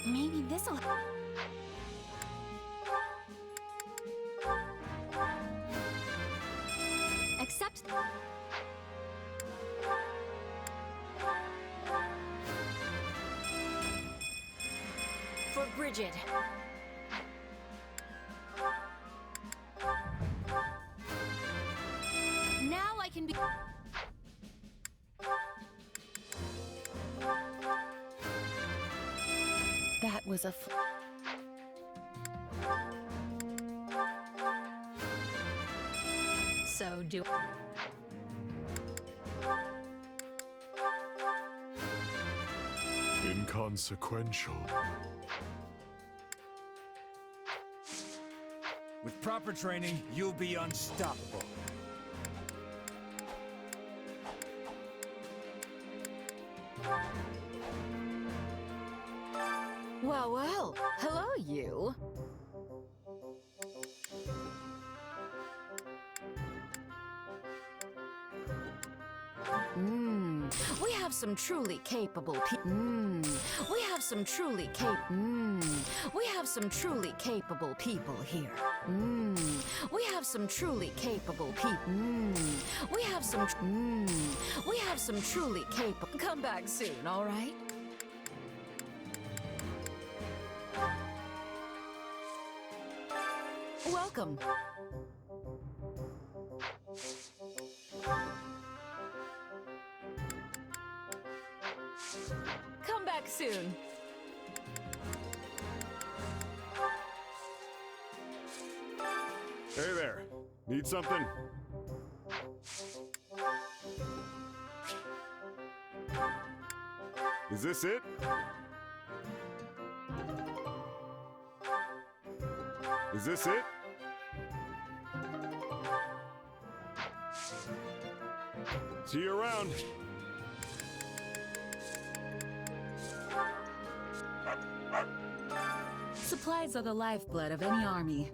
Maybe this'll... Accept... For Bridget. Now I can be... That was a... So do... Inconsequential. With proper training, you'll be unstoppable. Well, well. Hello, you. We have some truly capable we have some truly we have some truly capable people here. We have some truly capable people. We have some truly capable. Come back soon, all right? Welcome. Come back soon. Hey there. Need something? Is this it? Is this it? See you around. Supplies are the lifeblood of any army.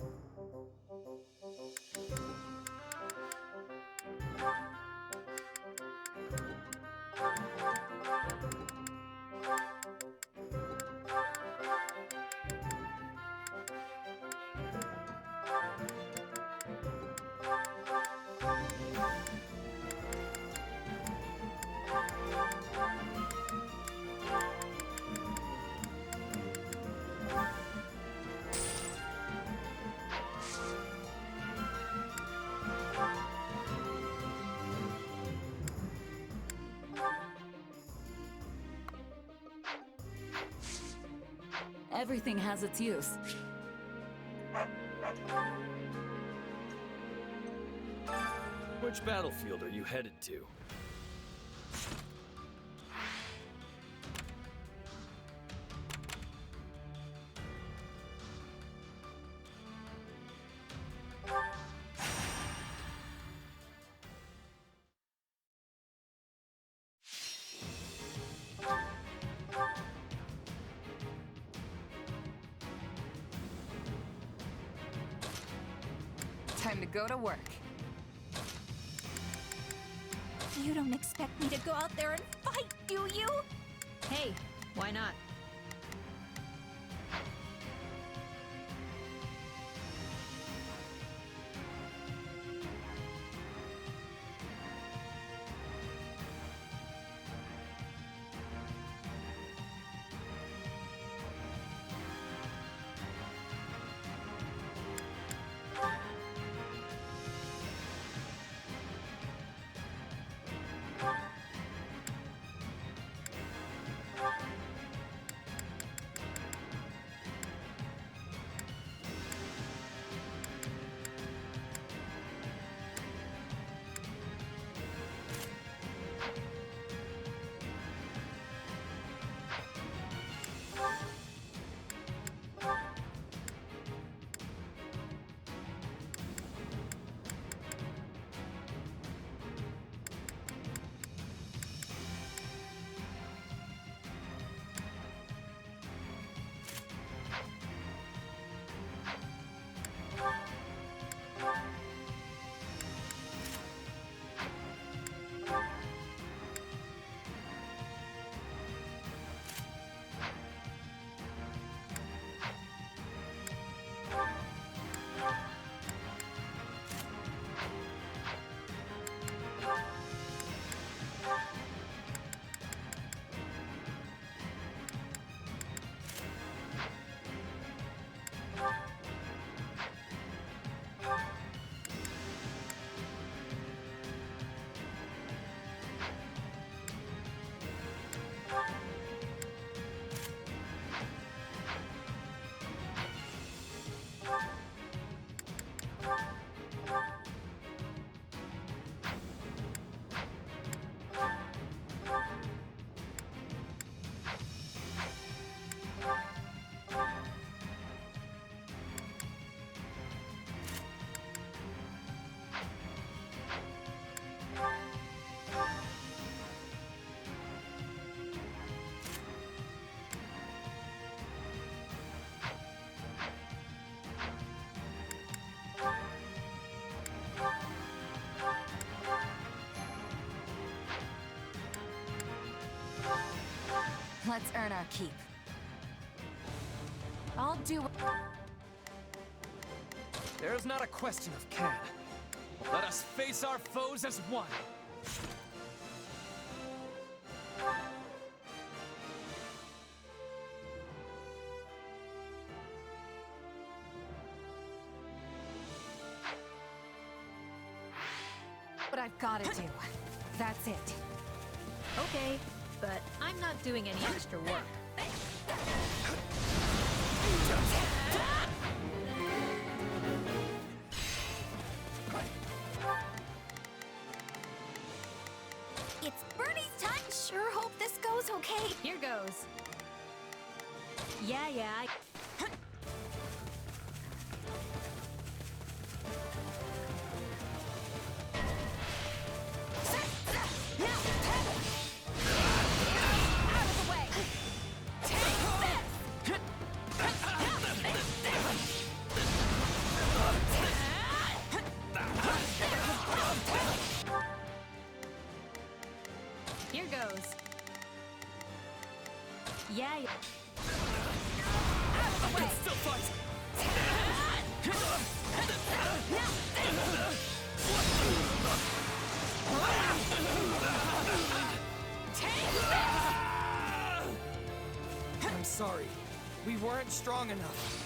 Everything has its use. Which battlefield are you headed to? Time to go to work. You don't expect me to go out there and fight, do you? Hey, why not? Let's earn our keep. I'll do. There is not a question of can. Let us face our foes as one. What I've got to do. That's it. Okay, but I'm not doing any extra work. It's Bernie's time. Sure hope this goes okay. Here goes. Yeah. goes. Yeah, yeah. I can still fight! I'm sorry. We weren't strong enough.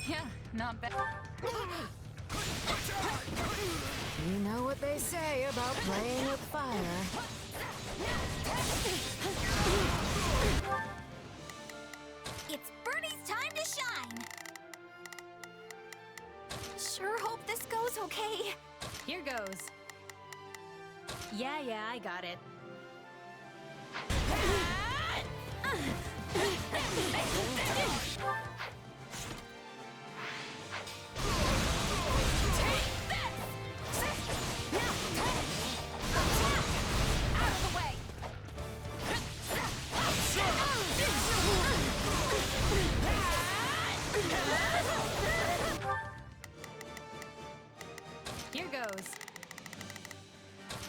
Yeah, not bad. You know what they say about playing with fire. It's Bernie's time to shine! Sure hope this goes okay. Here goes. Yeah, I got it. Here goes.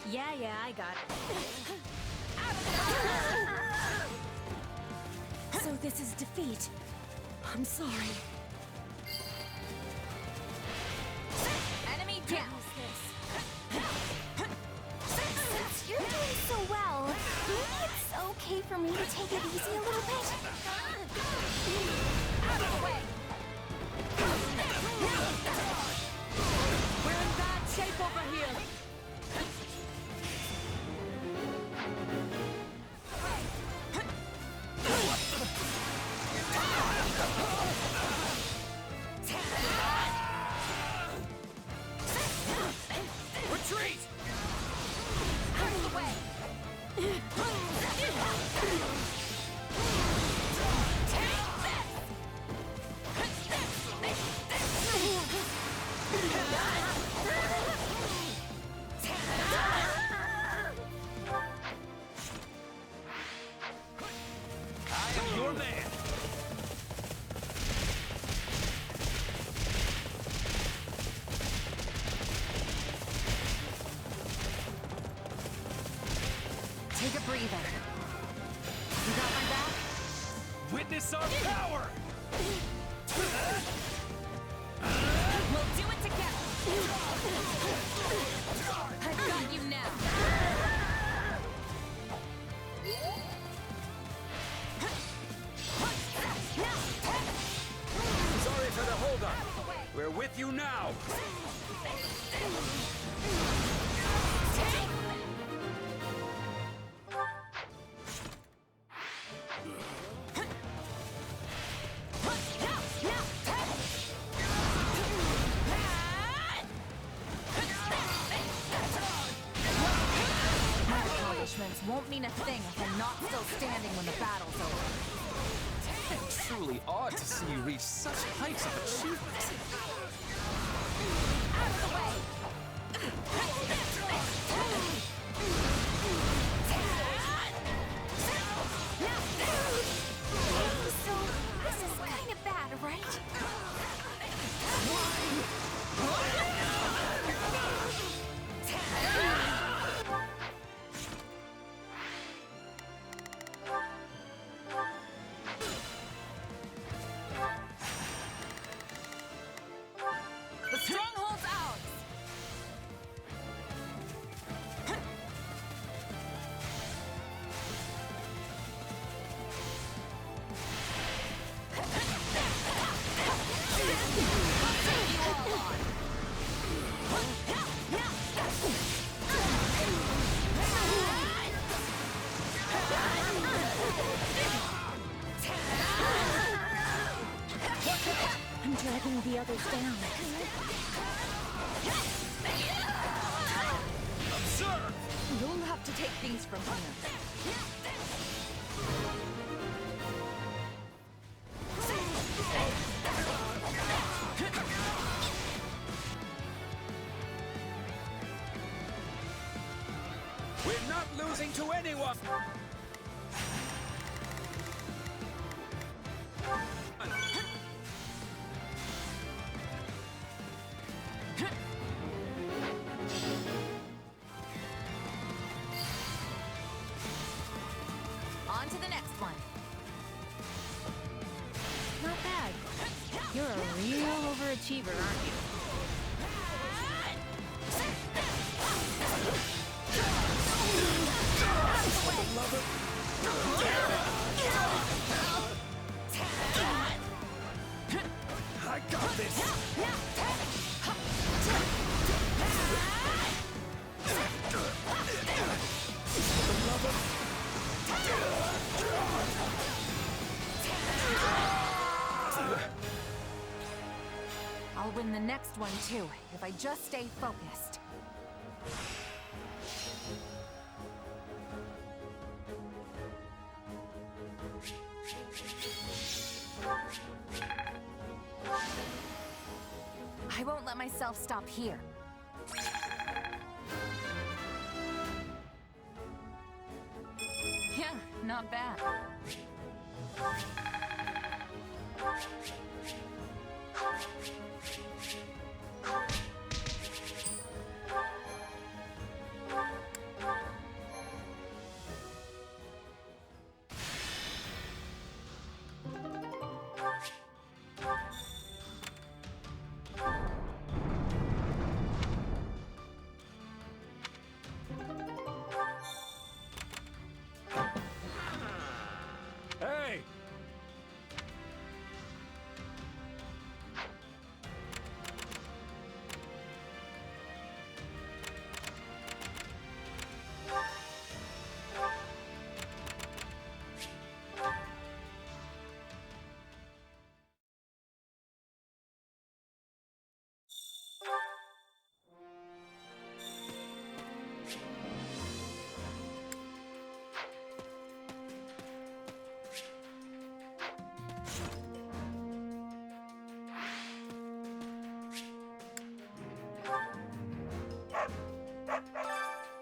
Yeah, I got it. So this is defeat. I'm sorry. Enemy down. Since you're doing so well, maybe it's okay for me to take it easy a little bit? Out of the way! We're in bad shape over here! Retreat! Out of the way! I am your man. Take a breather. You got my back? Witness our power! We'll do it together! I've got you now! Sorry for the holdup. We're with you now. My accomplishments won't mean a thing if I'm not still standing when the battle's over. It's truly odd to see you reach such heights of achievement. Out of the way! So, this is kind of bad, right? dragging the others down. Observe! You'll have to take things from here. We're not losing to anyone! On to the next one. Not bad. You're a real overachiever, aren't you? I got this! I'll win the next one too, if I just stay focused. I won't let myself stop here. Yeah, not bad. Hey!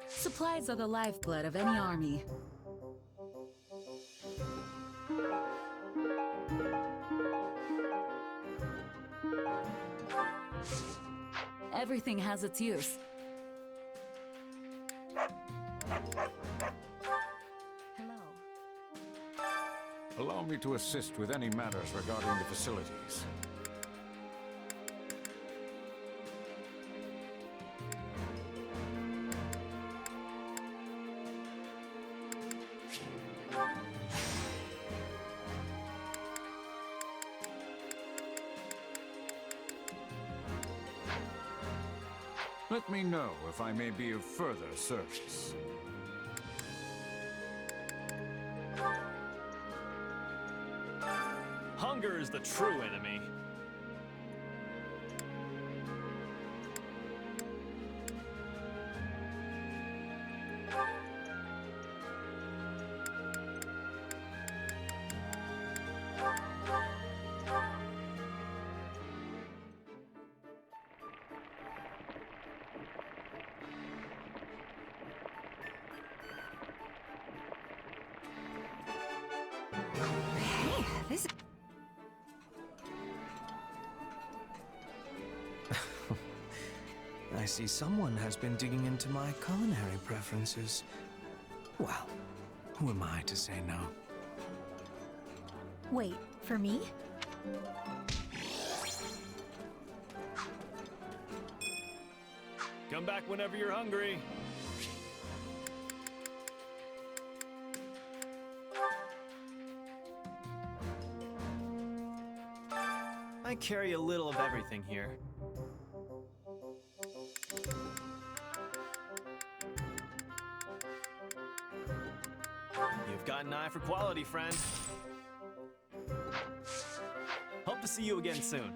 Supplies are the lifeblood of any army. Everything has its use. Allow me to assist with any matters regarding the facilities. Let me know if I may be of further service. Hunger is the true enemy. Hey, this... I see someone has been digging into my culinary preferences. Well, who am I to say no? Wait, for me? Come back whenever you're hungry. I carry a little of everything here. You've got an eye for quality, friend. Hope to see you again soon.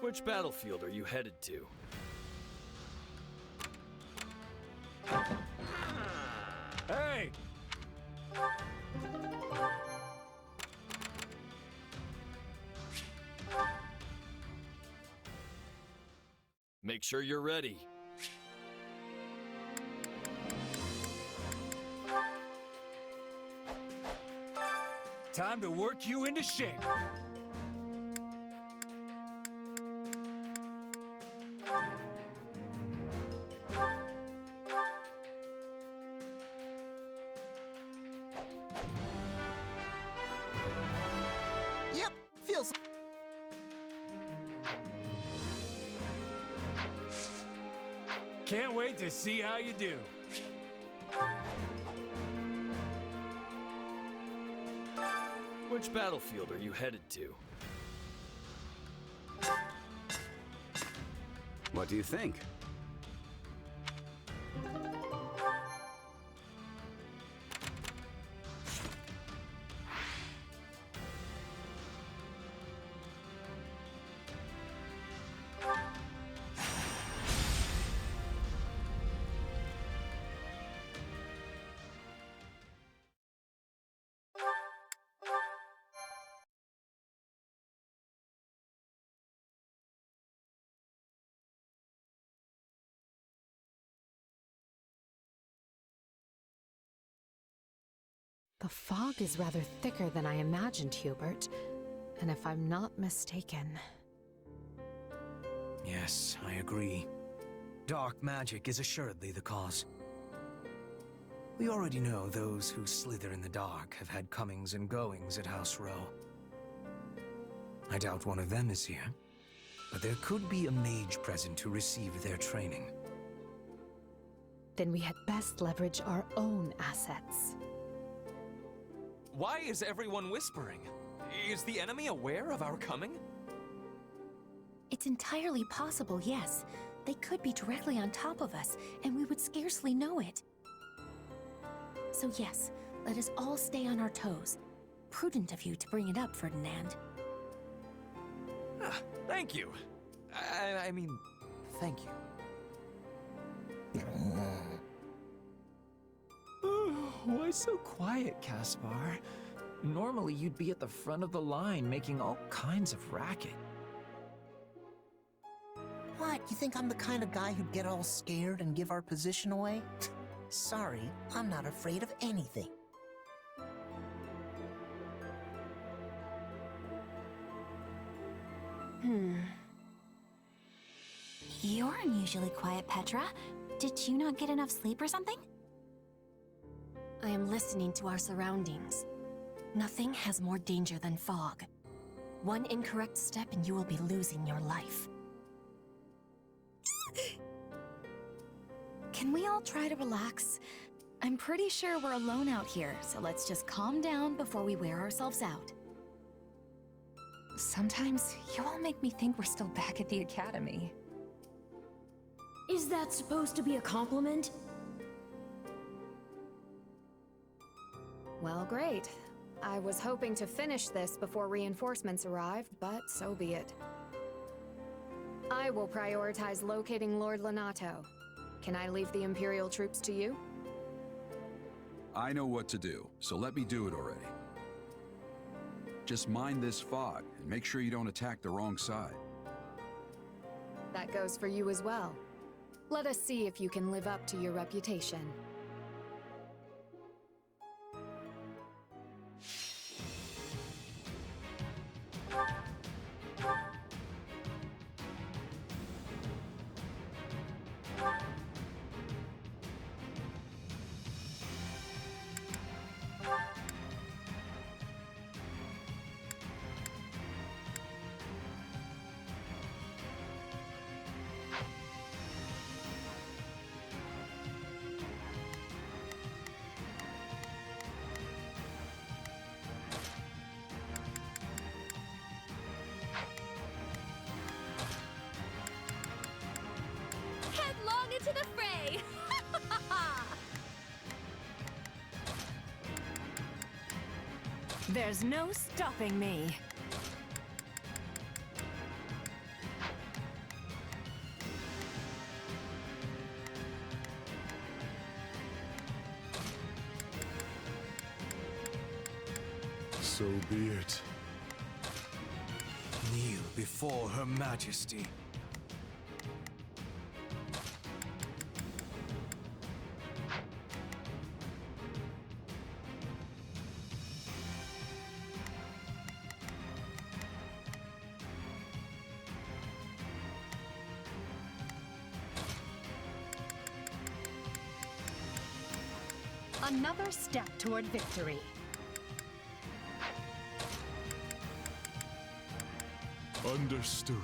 Which battlefield are you headed to? Hey! Make sure you're ready. Time to work you into shape. Yep, feels. Can't wait to see how you do. Which battlefield are you headed to? What do you think? The fog is rather thicker than I imagined, Hubert. And if I'm not mistaken... Yes, I agree. Dark magic is assuredly the cause. We already know those who slither in the dark have had comings and goings at House Row. I doubt one of them is here, but there could be a mage present to receive their training. Then we had best leverage our own assets. Why is everyone whispering? Is the enemy aware of our coming? It's entirely possible, yes. They could be directly on top of us, and we would scarcely know it. So yes, let us all stay on our toes. Prudent of you to bring it up, Ferdinand. Ah, thank you. I mean, thank you. Why so quiet, Caspar? Normally you'd be at the front of the line making all kinds of racket. What, you think I'm the kind of guy who'd get all scared and give our position away? Sorry, I'm not afraid of anything. You're unusually quiet, Petra. Did you not get enough sleep or something? I am listening to our surroundings. Nothing has more danger than fog. One incorrect step and you will be losing your life. Can we all try to relax? I'm pretty sure we're alone out here, so let's just calm down before we wear ourselves out. Sometimes you all make me think we're still back at the academy. Is that supposed to be a compliment? Well, great. I was hoping to finish this before reinforcements arrived, but so be it. I will prioritize locating Lord Lonato. Can I leave the Imperial troops to you? I know what to do, so let me do it already. Just mind this fog, and make sure you don't attack the wrong side. That goes for you as well. Let us see if you can live up to your reputation. Headlong into the fray! There's no stopping me. So be it. Kneel before Her Majesty. Another step toward victory. Understood.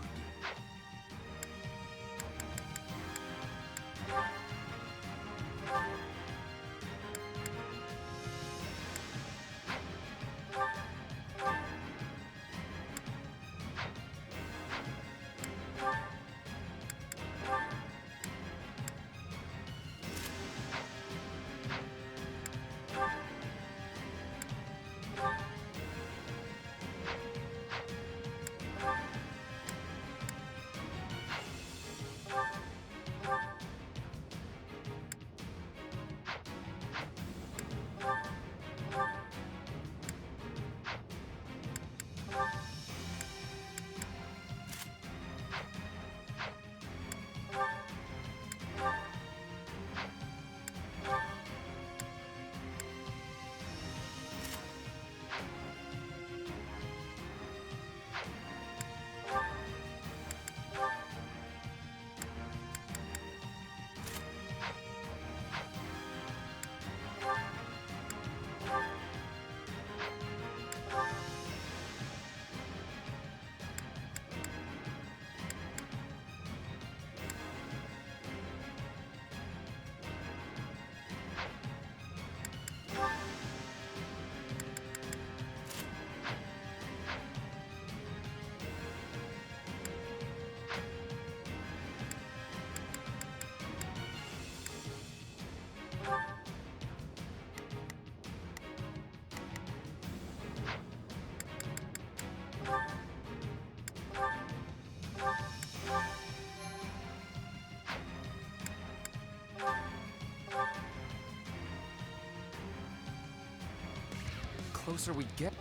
Closer we get.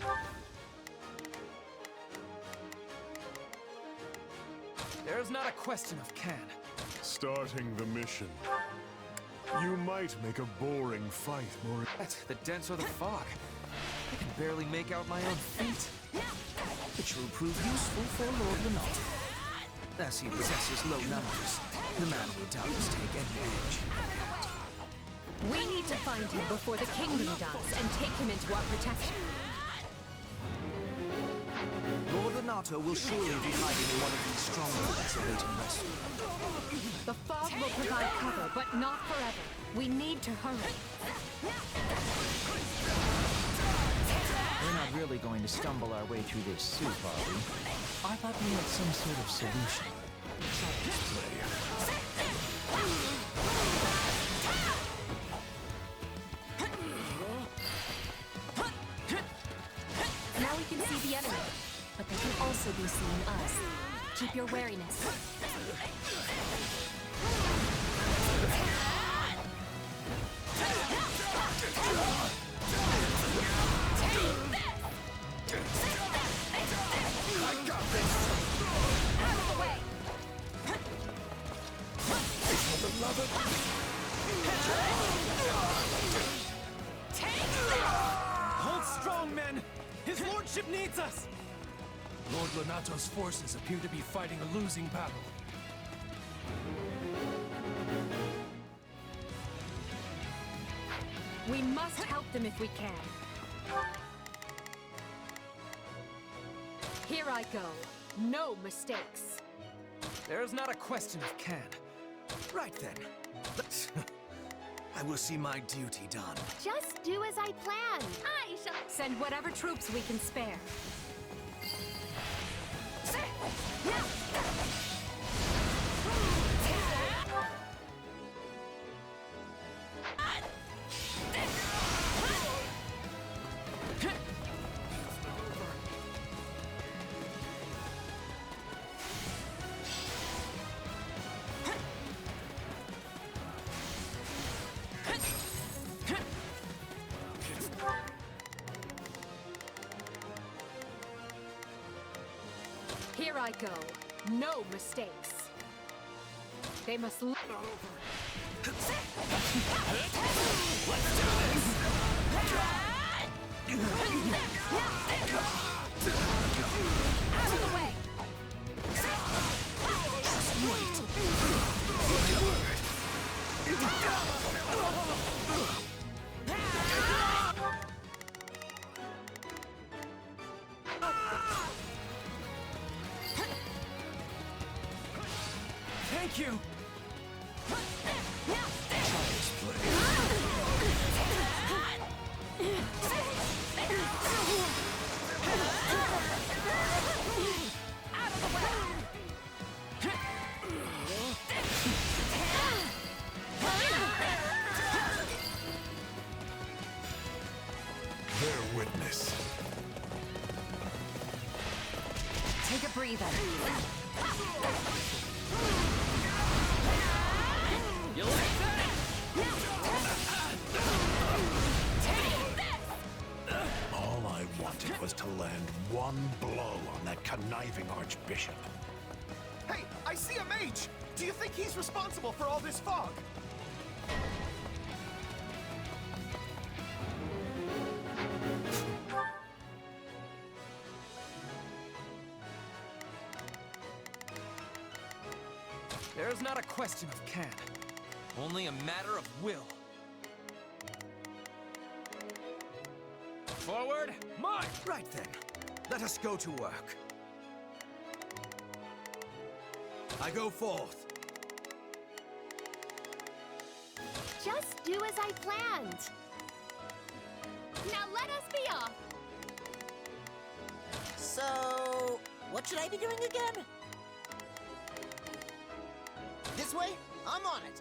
There's not a question of can. Starting the mission. You might make a boring fight more. The denser the fog. I can barely make out my own feet. Which will prove useful for Lord Renato. As he possesses low numbers, the man will doubtless take any edge. We need to find him before the kingdom does and take him into our protection. Lord Renato will surely be hiding in one of these strongholds awaiting rescue. The fog will provide cover, but not forever. We need to hurry. We're not really going to stumble our way through this soup, are we? I thought we had some sort of solution. Now we can see the enemy, but they can also be seeing us. Keep your wariness. I got this! Out of the way! For the love of... Hold strong, men! His lordship needs us! Lord Lenato's forces appear to be fighting a losing battle. We must help them if we can. Here I go. No mistakes. There's not a question of can. Right then. I will see my duty done. Just do as I plan. I shall send whatever troops we can spare. Here I go. No mistakes. They must. Let's do this! Out of the way! Thank you! Child's play. Out of the way! Bear witness. Take a breather. You like that? All I wanted was to land one blow on that conniving archbishop. Hey, I see a mage! Do you think he's responsible for all this fog? There's not a question of can, only a matter of will. Forward, march! Right then, let us go to work. I go forth. Just do as I planned. Now let us be off. So, what should I be doing again? This way? I'm on it.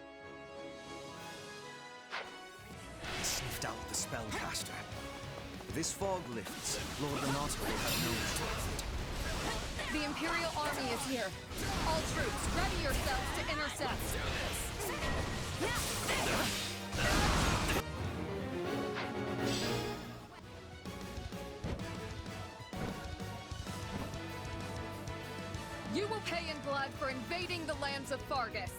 I sniffed out the spellcaster. This fog lifts. Lord Renato will have no trouble. The Imperial Army is here. All troops, ready yourselves to intercept. You will pay in blood for invading the lands of Fargus.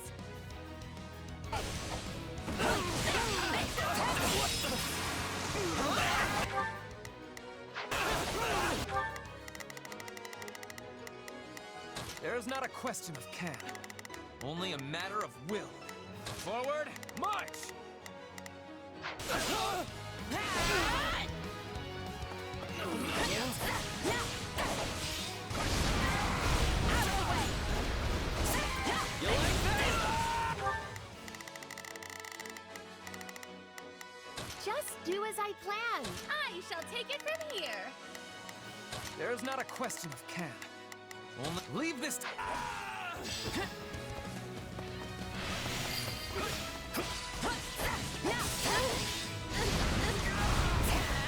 There's not a question of can, only a matter of will. Forward, march! You like that? Just do as I planned. I shall take it from here. There's not a question of can, only leave this.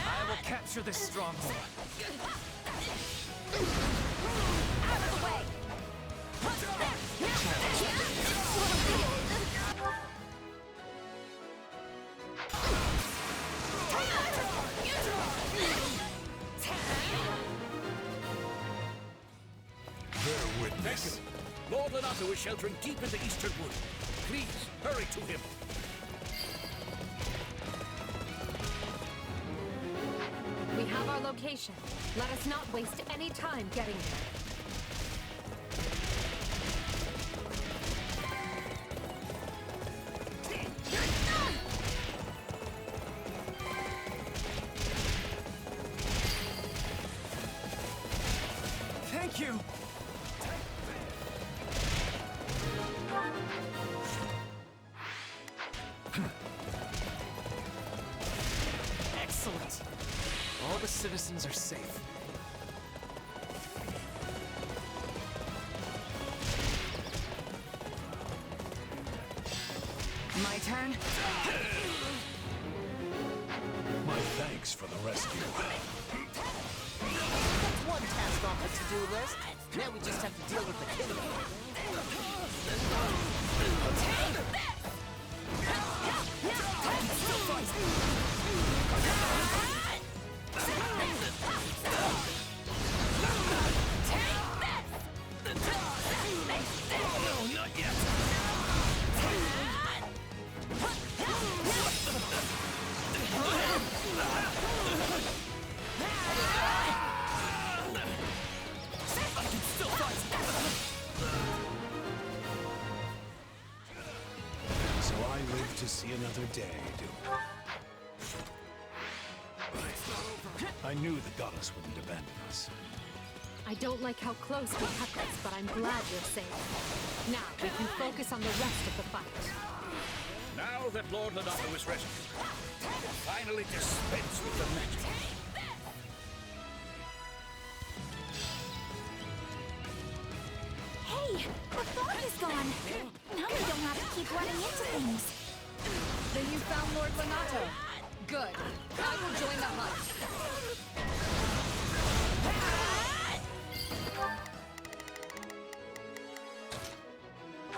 I will capture this stronghold. Out of the way! Bear witness. Thank you. Lord Renato is sheltering deep in the eastern wood. Please, hurry to him. We have our location. Let us not waste any time getting there. Thank you! Excellent. All the citizens are safe. My turn? My thanks for the rescue. That's one task off the to-do list. Now we just have to deal with the kingdom. to see another day, do we? I knew the goddess wouldn't abandon us. I don't like how close we cut this, but I'm glad you're safe. Now, we can focus on the rest of the fight. Now that Lord Lonato is rescued, we'll finally dispense with the magic. Hey, the fog is gone. Now we don't have to keep running into things. Then you found Lord Lonato. Good. I will join the hunt.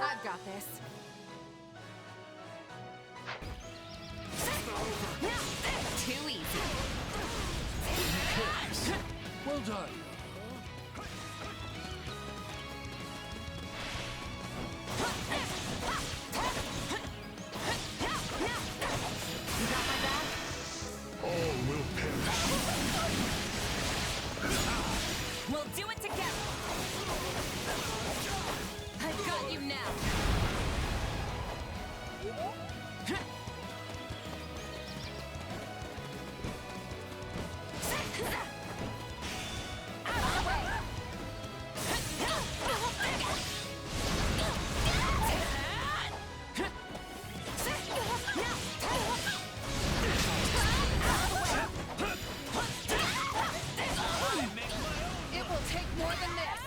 I've got this. Too easy. Well done. All will perish. We'll do it together. I've got you now. It will take more than this.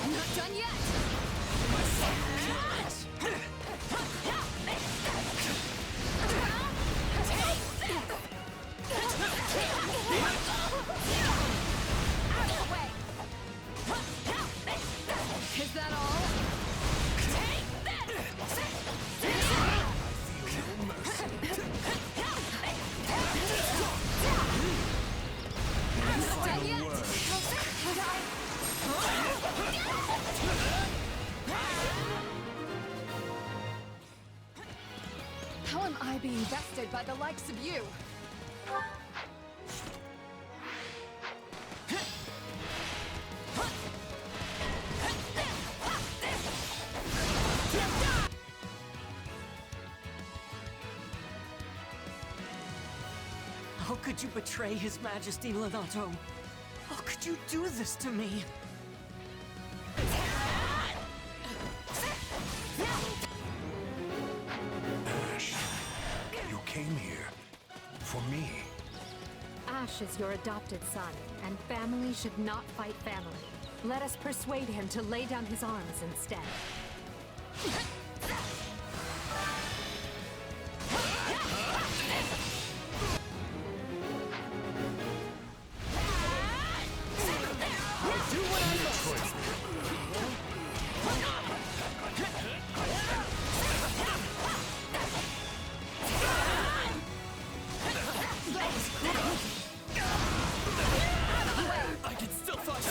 Not done yet. Out of the way. Is that all? Take Not done yet. How am I being bested by the likes of you? How could you betray His Majesty Lonato? How could you do this to me? Ash, you came here for me. Ash is your adopted son, and family should not fight family. Let us persuade him to lay down his arms instead. I can still fight.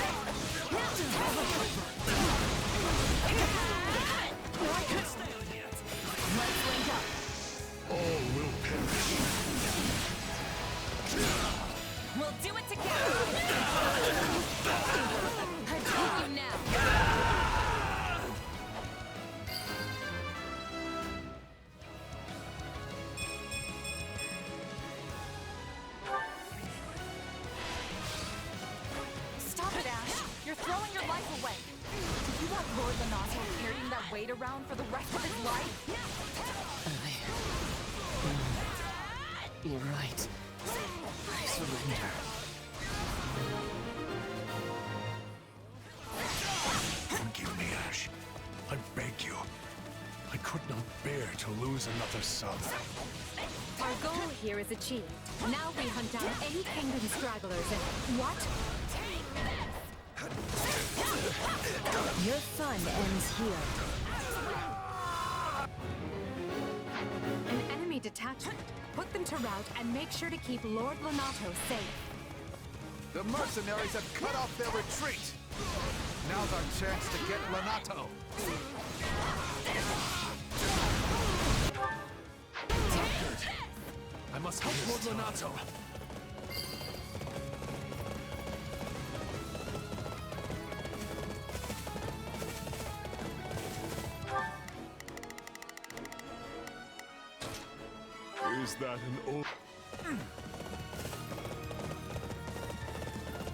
Let's link up. All will perish. We'll do it together. I've got you now. Stop it, Ash. You're throwing your life away. Did you want Lord Lonato carrying that weight around for the rest of his life? You're right. I surrender. Forgive me, Ash. I beg you. I could not bear to lose another son. Our goal here is achieved. Now we hunt down any kingdom stragglers and... What? Your fun ends here. An enemy detachment. Put them to rout and make sure to keep Lord Lonato safe. The mercenaries have cut off their retreat. Now's our chance to get Lonato. I must help Lord Lonato. Is that an old...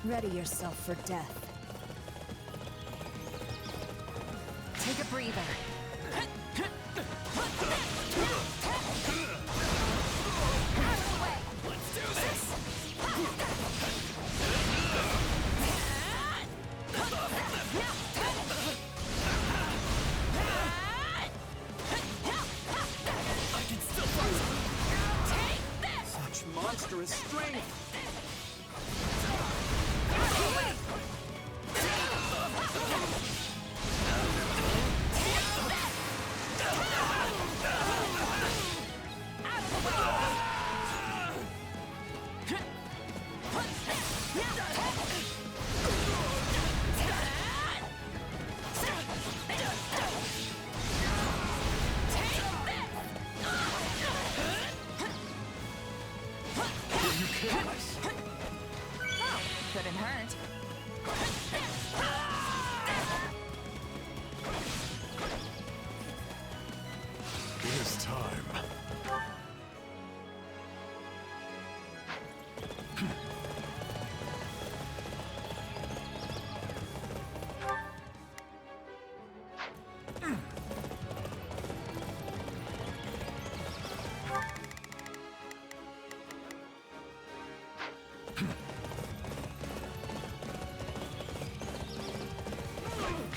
Ready yourself for death. Take a breather. Let's do this! I can still fight! Take this! Such monstrous strength! Couldn't hurt. It is time.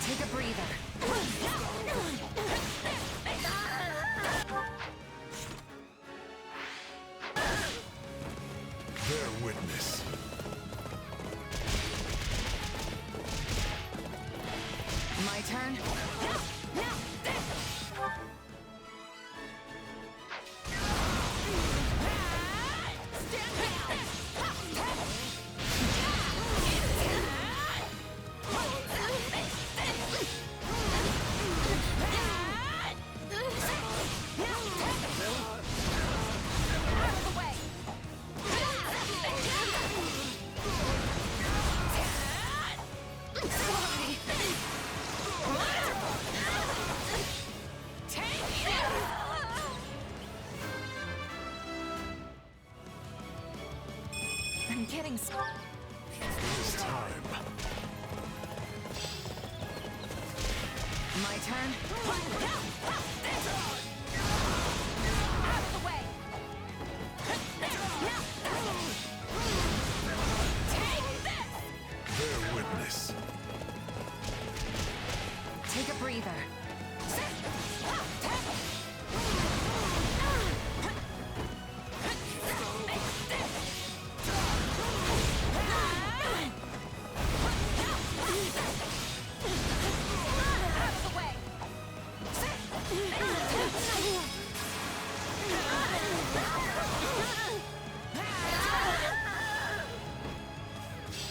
Take a breather. Bear witness. My turn. I'm getting It is time. My turn. Out of the way. Take this. Bear witness. Take a breather.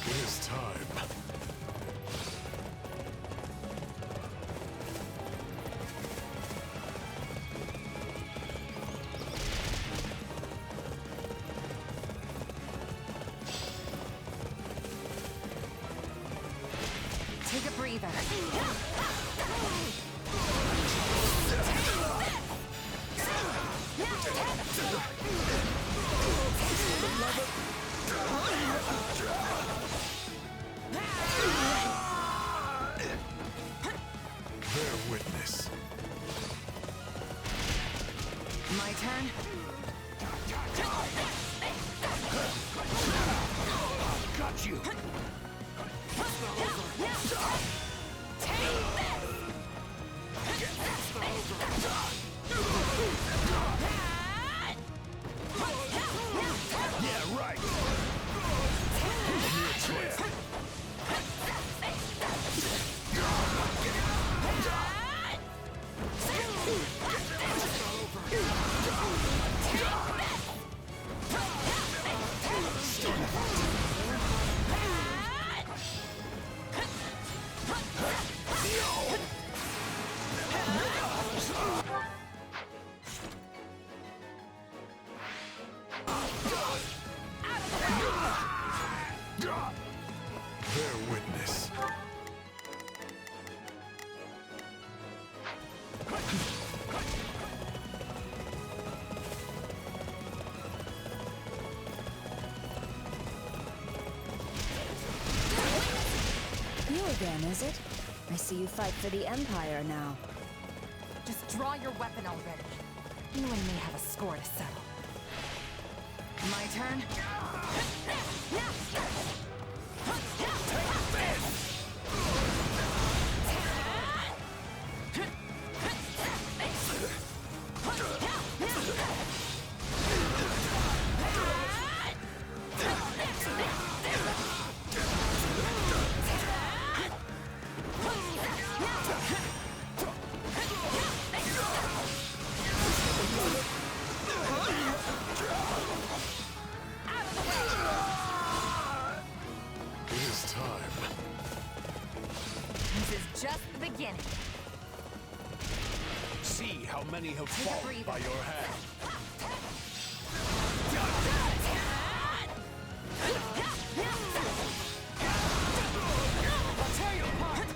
It is time. Take a breather. Bear witness. My turn. Got you. Yeah, right. Your choice. Bear witness. again, is it? I see you fight for the Empire now. Just draw your weapon already. You and me have a score to settle. My turn? Just the beginning. See how many have fallen by your hand. I'll tear you apart.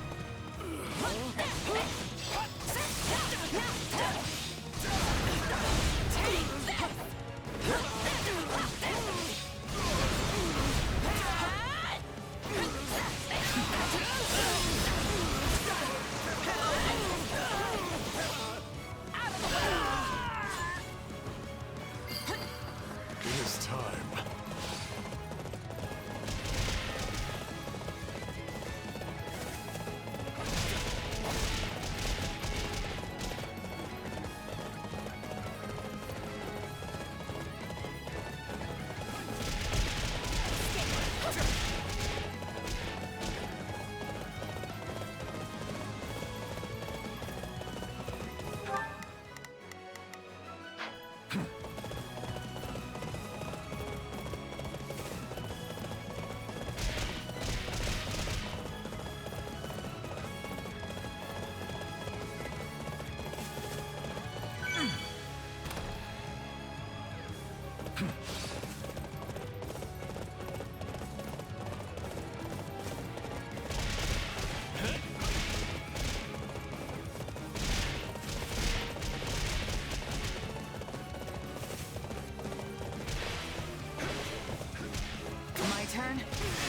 Turn.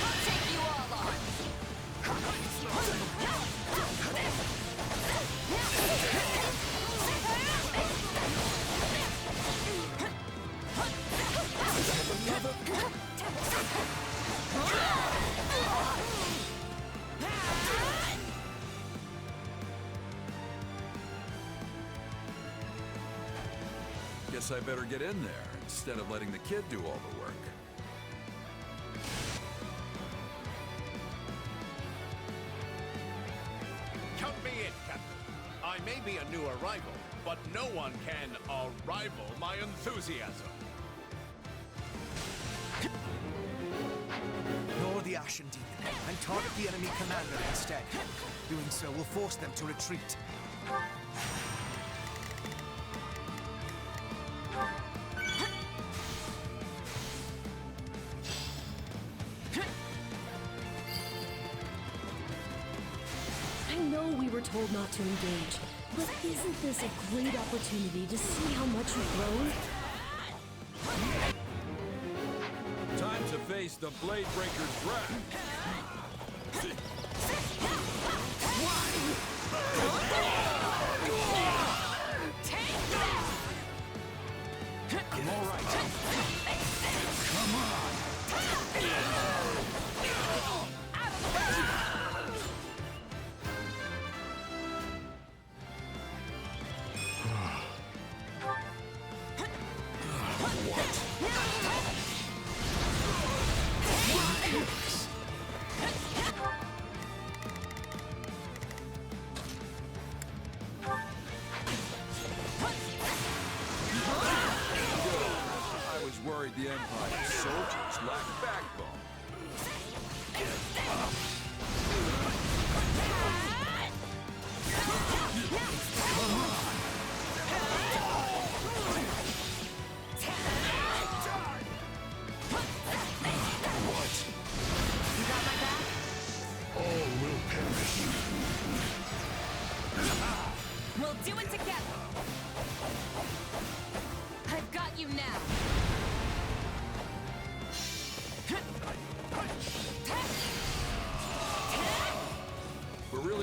I'll take you all on. Guess I better get in there instead of letting the kid do all the work. Count me in, Captain. I may be a new arrival, but no one can rival my enthusiasm. Ignore the Ashen Demon and target the enemy commander instead. Doing so will force them to retreat. I know we were told not to engage, but isn't this a great opportunity to see how much you've grown? Time to face the Blade Breaker's wrath. I'm all right. Come on.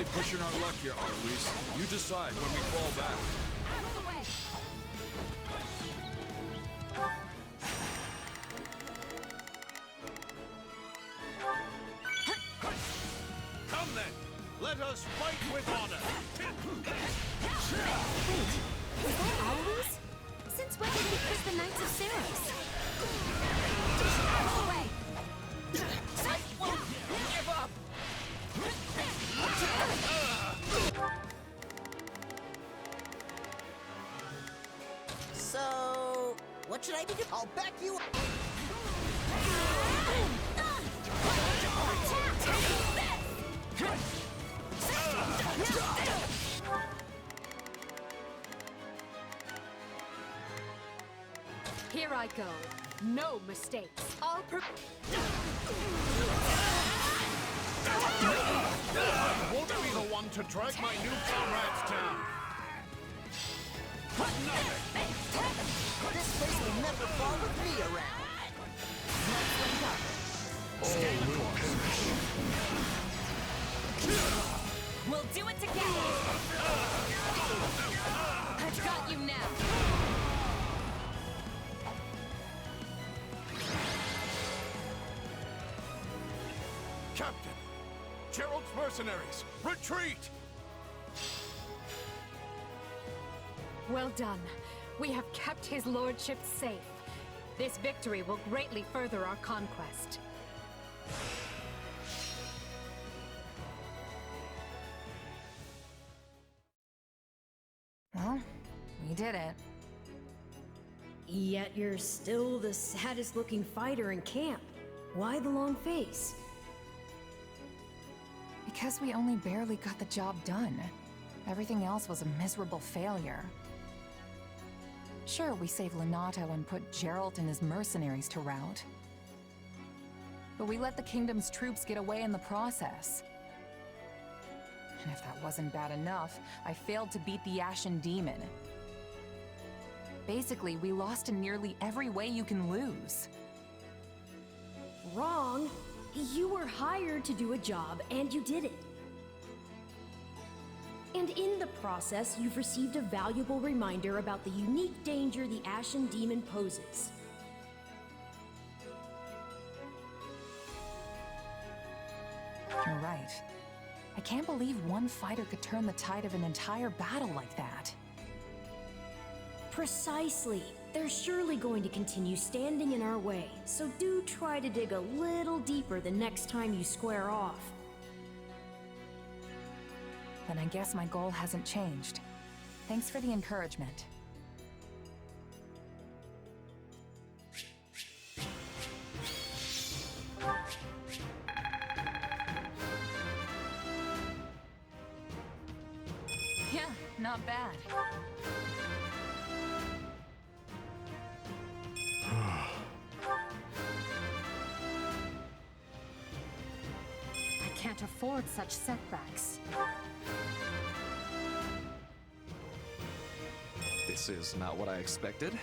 really pushing our luck here, Arloise. You decide when we fall back. Come then, let us fight with honor. Wait, is that Alois? Since when did he kiss the Knights of Ceres? Out of the way! I won't give up! So, what should I be doing? I'll back you up. Here I go. No mistakes. I'll I won't be the one to drag my new comrades down. This place will never fall with me around. Stay the course. We'll do it together! I've got you now! Captain, Gerald's mercenaries, retreat! Well done. We have kept his lordship safe. This victory will greatly further our conquest. Well, we did it. Yet you're still the saddest looking fighter in camp. Why the long face? Because we only barely got the job done. Everything else was a miserable failure. Sure, we saved Lonato and put Geralt and his mercenaries to rout. But we let the kingdom's troops get away in the process. And if that wasn't bad enough, I failed to beat the Ashen Demon. Basically, we lost in nearly every way you can lose. Wrong. You were hired to do a job, and you did it. And in the process, you've received a valuable reminder about the unique danger the Ashen Demon poses. You're right. I can't believe one fighter could turn the tide of an entire battle like that. Precisely. They're surely going to continue standing in our way, so do try to dig a little deeper the next time you square off. Then I guess my goal hasn't changed. Thanks for the encouragement. Yeah, not bad. I can't afford such setbacks. This is not what I expected.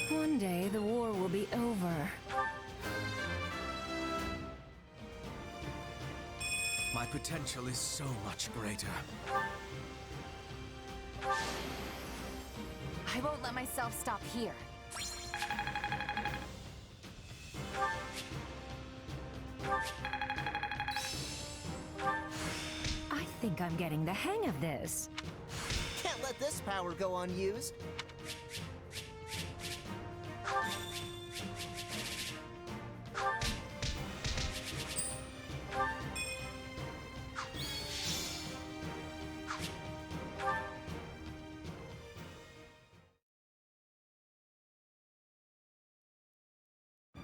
One day the war will be over. My potential is so much greater. I won't let myself stop here. I think I'm getting the hang of this. Can't let this power go unused.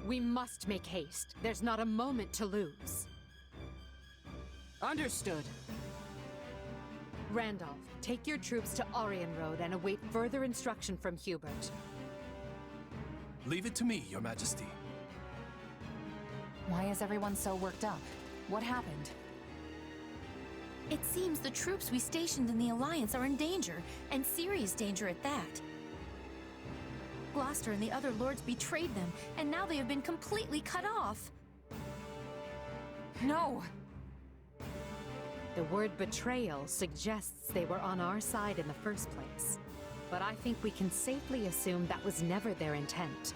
We must make haste. There's not a moment to lose. Understood. Randolph, take your troops to Orion Road and await further instruction from Hubert. Leave it to me, Your Majesty. Why is everyone so worked up? What happened? It seems the troops we stationed in the Alliance are in danger, and serious danger at that. Gloucester and the other lords betrayed them, and now they have been completely cut off. No! The word betrayal suggests they were on our side in the first place. But I think we can safely assume that was never their intent.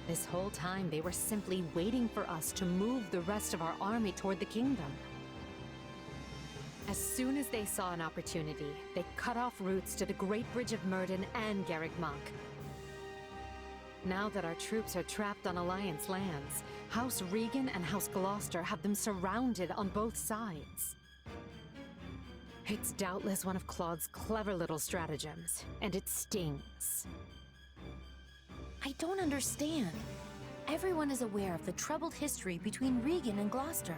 This whole time, they were simply waiting for us to move the rest of our army toward the kingdom. As soon as they saw an opportunity, they cut off routes to the Great Bridge of Myrden and Garreg Mach. Now that our troops are trapped on Alliance lands, House Regan and House Gloucester have them surrounded on both sides. It's doubtless one of Claude's clever little stratagems, and it stings. I don't understand. Everyone is aware of the troubled history between Regan and Gloucester.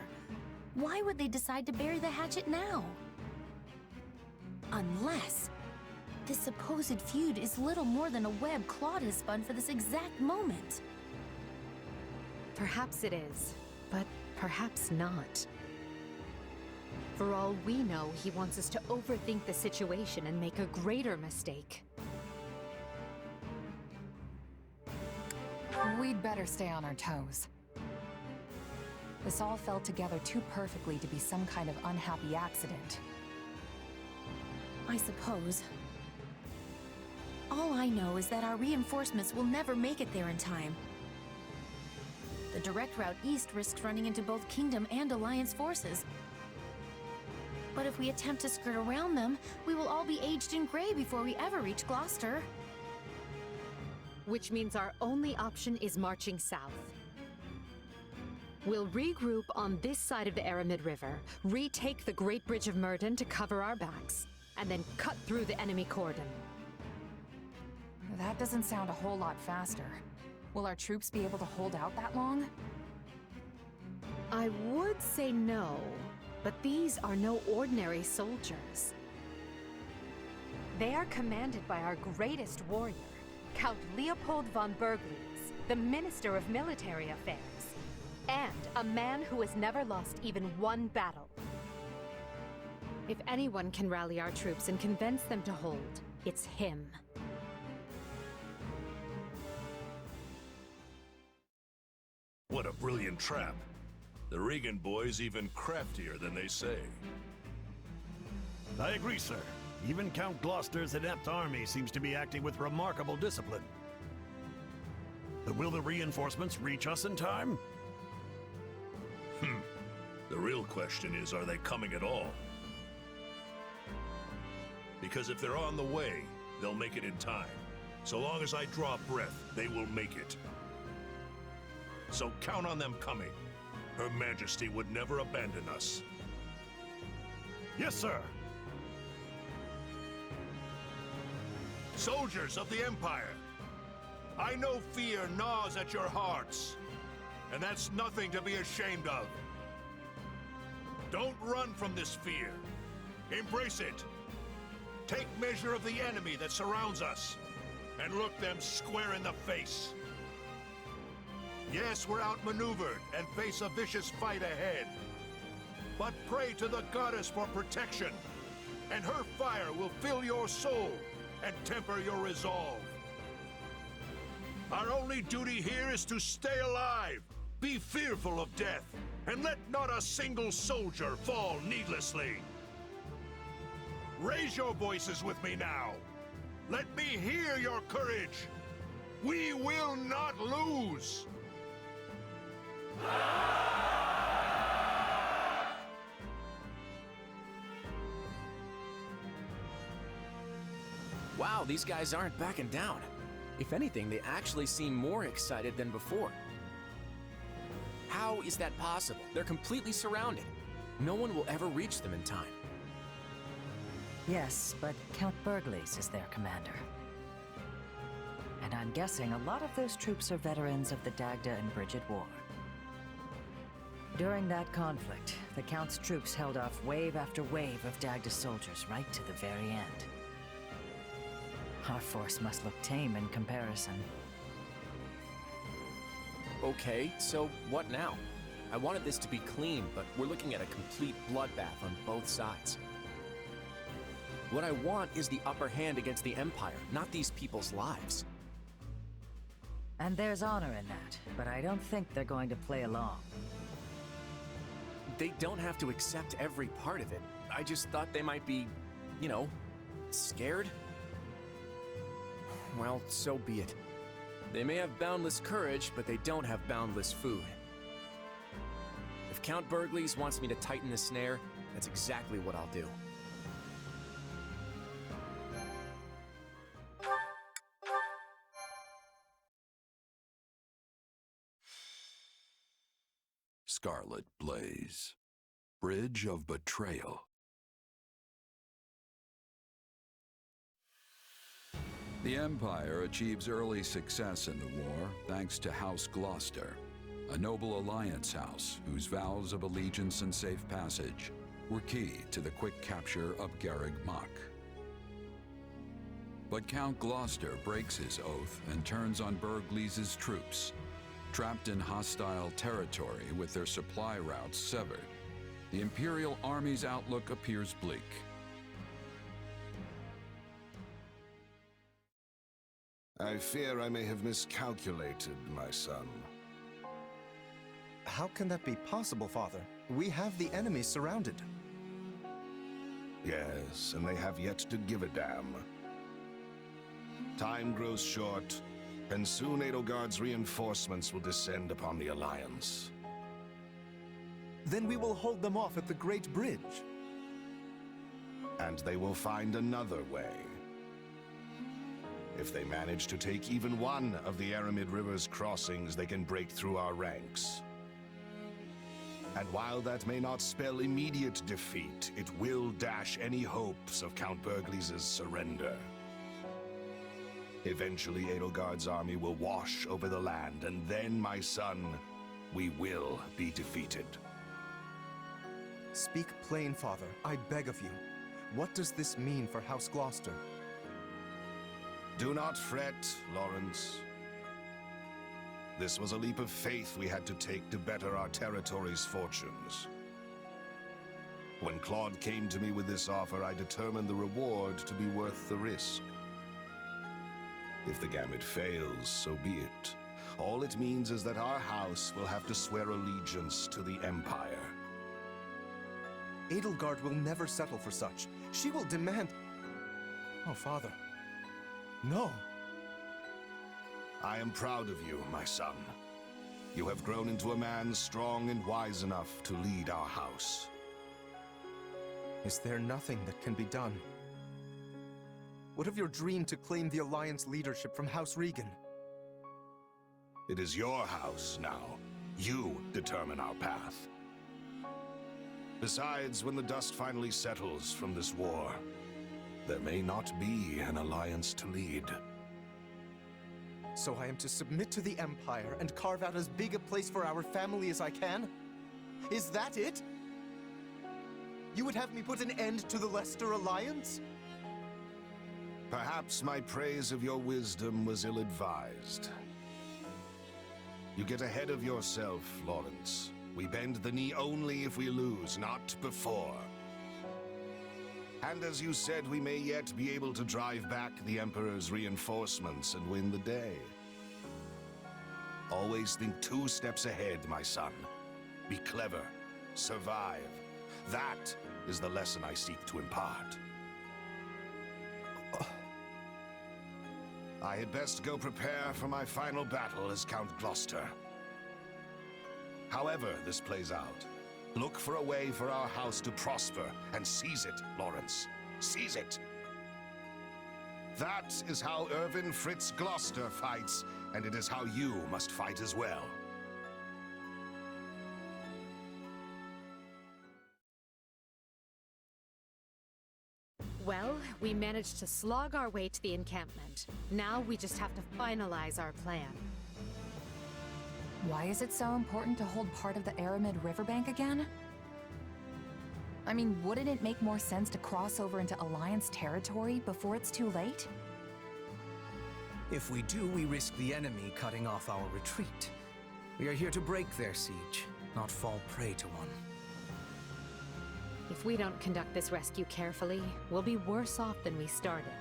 Why would they decide to bury the hatchet now? Unless this supposed feud is little more than a web Claude has spun for this exact moment. Perhaps it is, but perhaps not. For all we know, he wants us to overthink the situation and make a greater mistake. We'd better stay on our toes. This all fell together too perfectly to be some kind of unhappy accident. I suppose. All I know is that our reinforcements will never make it there in time. The direct route east risks running into both Kingdom and Alliance forces. But if we attempt to skirt around them, we will all be aged in gray before we ever reach Gloucester. Which means our only option is marching south. We'll regroup on this side of the Aramid River, retake the Great Bridge of Myrden to cover our backs, and then cut through the enemy cordon. That doesn't sound a whole lot faster. Will our troops be able to hold out that long? I would say no, but these are no ordinary soldiers. They are commanded by our greatest warrior, Count Leopold von Bergliez, the Minister of Military Affairs, and a man who has never lost even one battle. If anyone can rally our troops and convince them to hold, it's him. What a brilliant trap. The Regan boys even craftier than they say. I agree, sir. Even Count Gloucester's inept army seems to be acting with remarkable discipline. But will the reinforcements reach us in time? The real question is, are they coming at all? Because if they're on the way, they'll make it in time. So long as I draw breath, they will make it. So count on them coming. Her Majesty would never abandon us. Yes, sir. Soldiers of the Empire, I know fear gnaws at your hearts, and that's nothing to be ashamed of. Don't run from this fear. Embrace it. Take measure of the enemy that surrounds us, and look them square in the face. Yes, we're outmaneuvered and face a vicious fight ahead. But pray to the goddess for protection, and her fire will fill your soul and temper your resolve. Our only duty here is to stay alive, be fearful of death, and let not a single soldier fall needlessly. Raise your voices with me now. Let me hear your courage. We will not lose. Wow, these guys aren't backing down. If anything, they actually seem more excited than before. How is that possible? They're completely surrounded. No one will ever reach them in time. Yes, but Count Bergliez is their commander. And I'm guessing a lot of those troops are veterans of the Dagda and Bridget War. During that conflict, the Count's troops held off wave after wave of Dagda soldiers right to the very end. Our force must look tame in comparison. Okay, so what now? I wanted this to be clean, but we're looking at a complete bloodbath on both sides. What I want is the upper hand against the Empire, not these people's lives. And there's honor in that, but I don't think they're going to play along. They don't have to accept every part of it. I just thought they might be, you know, scared. Well, so be it. They may have boundless courage, but they don't have boundless food. If Count Burgles wants me to tighten the snare, that's exactly what I'll do. Scarlet Blaze. Bridge of Betrayal. The Empire achieves early success in the war thanks to House Gloucester, a noble alliance house whose vows of allegiance and safe passage were key to the quick capture of Garreg Mach. But Count Gloucester breaks his oath and turns on Burgles' troops. Trapped in hostile territory with their supply routes severed, the Imperial Army's outlook appears bleak. I fear I may have miscalculated, my son. How can that be possible, Father? We have the enemy surrounded. Yes, and they have yet to give a damn. Time grows short, and soon Edelgard's reinforcements will descend upon the Alliance. Then we will hold them off at the Great Bridge. And they will find another way. If they manage to take even one of the Aramid River's crossings, they can break through our ranks. And while that may not spell immediate defeat, it will dash any hopes of Count Burgles' surrender. Eventually, Edelgard's army will wash over the land, and then, my son, we will be defeated. Speak plain, Father. I beg of you. What does this mean for House Gloucester? Do not fret, Lawrence. This was a leap of faith we had to take to better our territory's fortunes. When Claude came to me with this offer, I determined the reward to be worth the risk. If the gambit fails, so be it. All it means is that our house will have to swear allegiance to the Empire. Edelgard will never settle for such. She will demand... Oh, Father. No! I am proud of you, my son. You have grown into a man strong and wise enough to lead our house. Is there nothing that can be done? What of your dream to claim the Alliance leadership from House Regan? It is your house now. You determine our path. Besides, when the dust finally settles from this war, there may not be an Alliance to lead. So I am to submit to the Empire and carve out as big a place for our family as I can? Is that it? You would have me put an end to the Leicester Alliance? Perhaps my praise of your wisdom was ill-advised. You get ahead of yourself, Lawrence. We bend the knee only if we lose, not before. And as you said, we may yet be able to drive back the Emperor's reinforcements and win the day. Always think 2 steps ahead, my son. Be clever. Survive. That is the lesson I seek to impart. I had best go prepare for my final battle as Count Gloucester. However this plays out, look for a way for our house to prosper, and seize it, Lawrence. Seize it! That is how Irvin Fritz Gloucester fights, and it is how you must fight as well. Well, we managed to slog our way to the encampment. Now we just have to finalize our plan. Why is it so important to hold part of the Aramid riverbank again? I mean, wouldn't it make more sense to cross over into Alliance territory before it's too late? If we do, we risk the enemy cutting off our retreat. We are here to break their siege, not fall prey to one. If we don't conduct this rescue carefully, we'll be worse off than we started.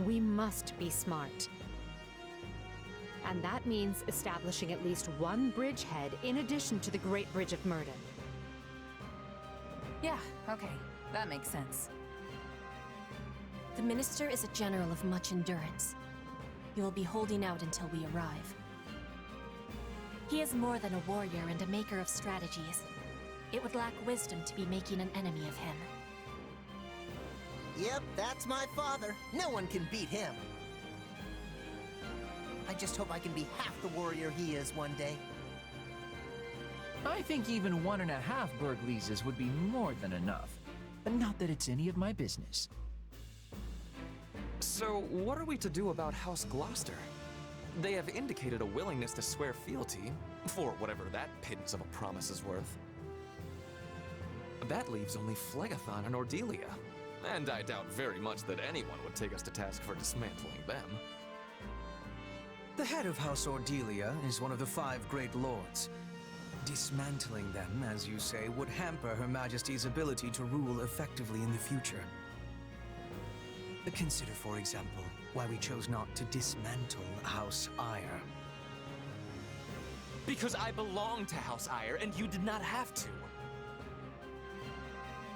We must be smart. And that means establishing at least one bridgehead in addition to the Great Bridge of Myrden. Yeah, okay. That makes sense. The Minister is a general of much endurance. He will be holding out until we arrive. He is more than a warrior and a maker of strategies. It would lack wisdom to be making an enemy of him. Yep, that's my father. No one can beat him. I just hope I can be half the warrior he is one day. I think even 1.5 Burgleases would be more than enough. But not that it's any of my business. So, what are we to do about House Gloucester? They have indicated a willingness to swear fealty, for whatever that pittance of a promise is worth. That leaves only Phlegathon and Ordelia, and I doubt very much that anyone would take us to task for dismantling them. The head of House Ordelia is one of the 5 Great Lords. Dismantling them, as you say, would hamper Her Majesty's ability to rule effectively in the future. Consider, for example, why we chose not to dismantle House Ire. Because I belong to House Ire, and you did not have to.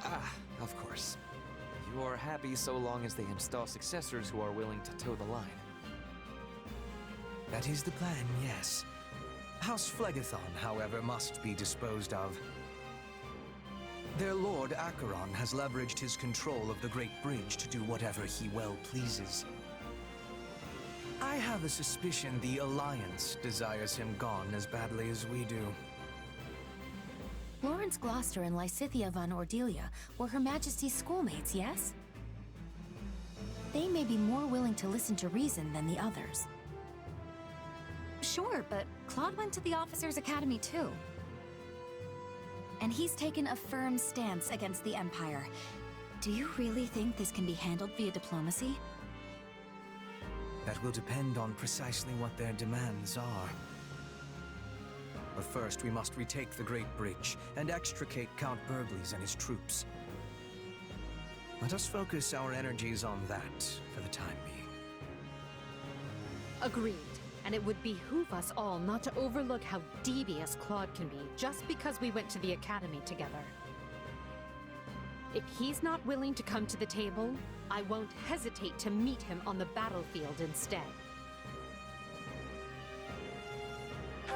Ah, of course. You are happy so long as they install successors who are willing to toe the line. That is the plan, yes. House Phlegathon, however, must be disposed of. Their Lord Acheron has leveraged his control of the Great Bridge to do whatever he well pleases. I have a suspicion the Alliance desires him gone as badly as we do. Lawrence Gloucester and Lysithea von Ordelia were Her Majesty's schoolmates, yes? They may be more willing to listen to reason than the others. Sure, but Claude went to the Officers' Academy too. And he's taken a firm stance against the Empire. Do you really think this can be handled via diplomacy? That will depend on precisely what their demands are. But first, we must retake the Great Bridge and extricate Count Burgles and his troops. Let us focus our energies on that for the time being. Agreed. And it would behoove us all not to overlook how devious Claude can be just because we went to the academy together. If he's not willing to come to the table, I won't hesitate to meet him on the battlefield instead.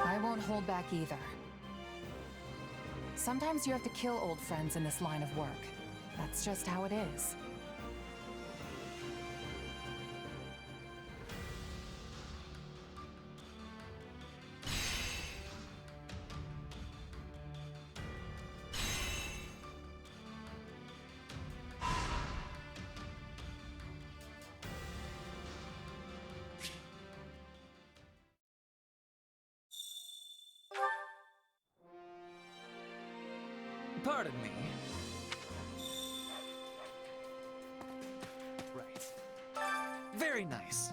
I won't hold back either. Sometimes you have to kill old friends in this line of work. That's just how it is. Pardon me. Right. Very nice.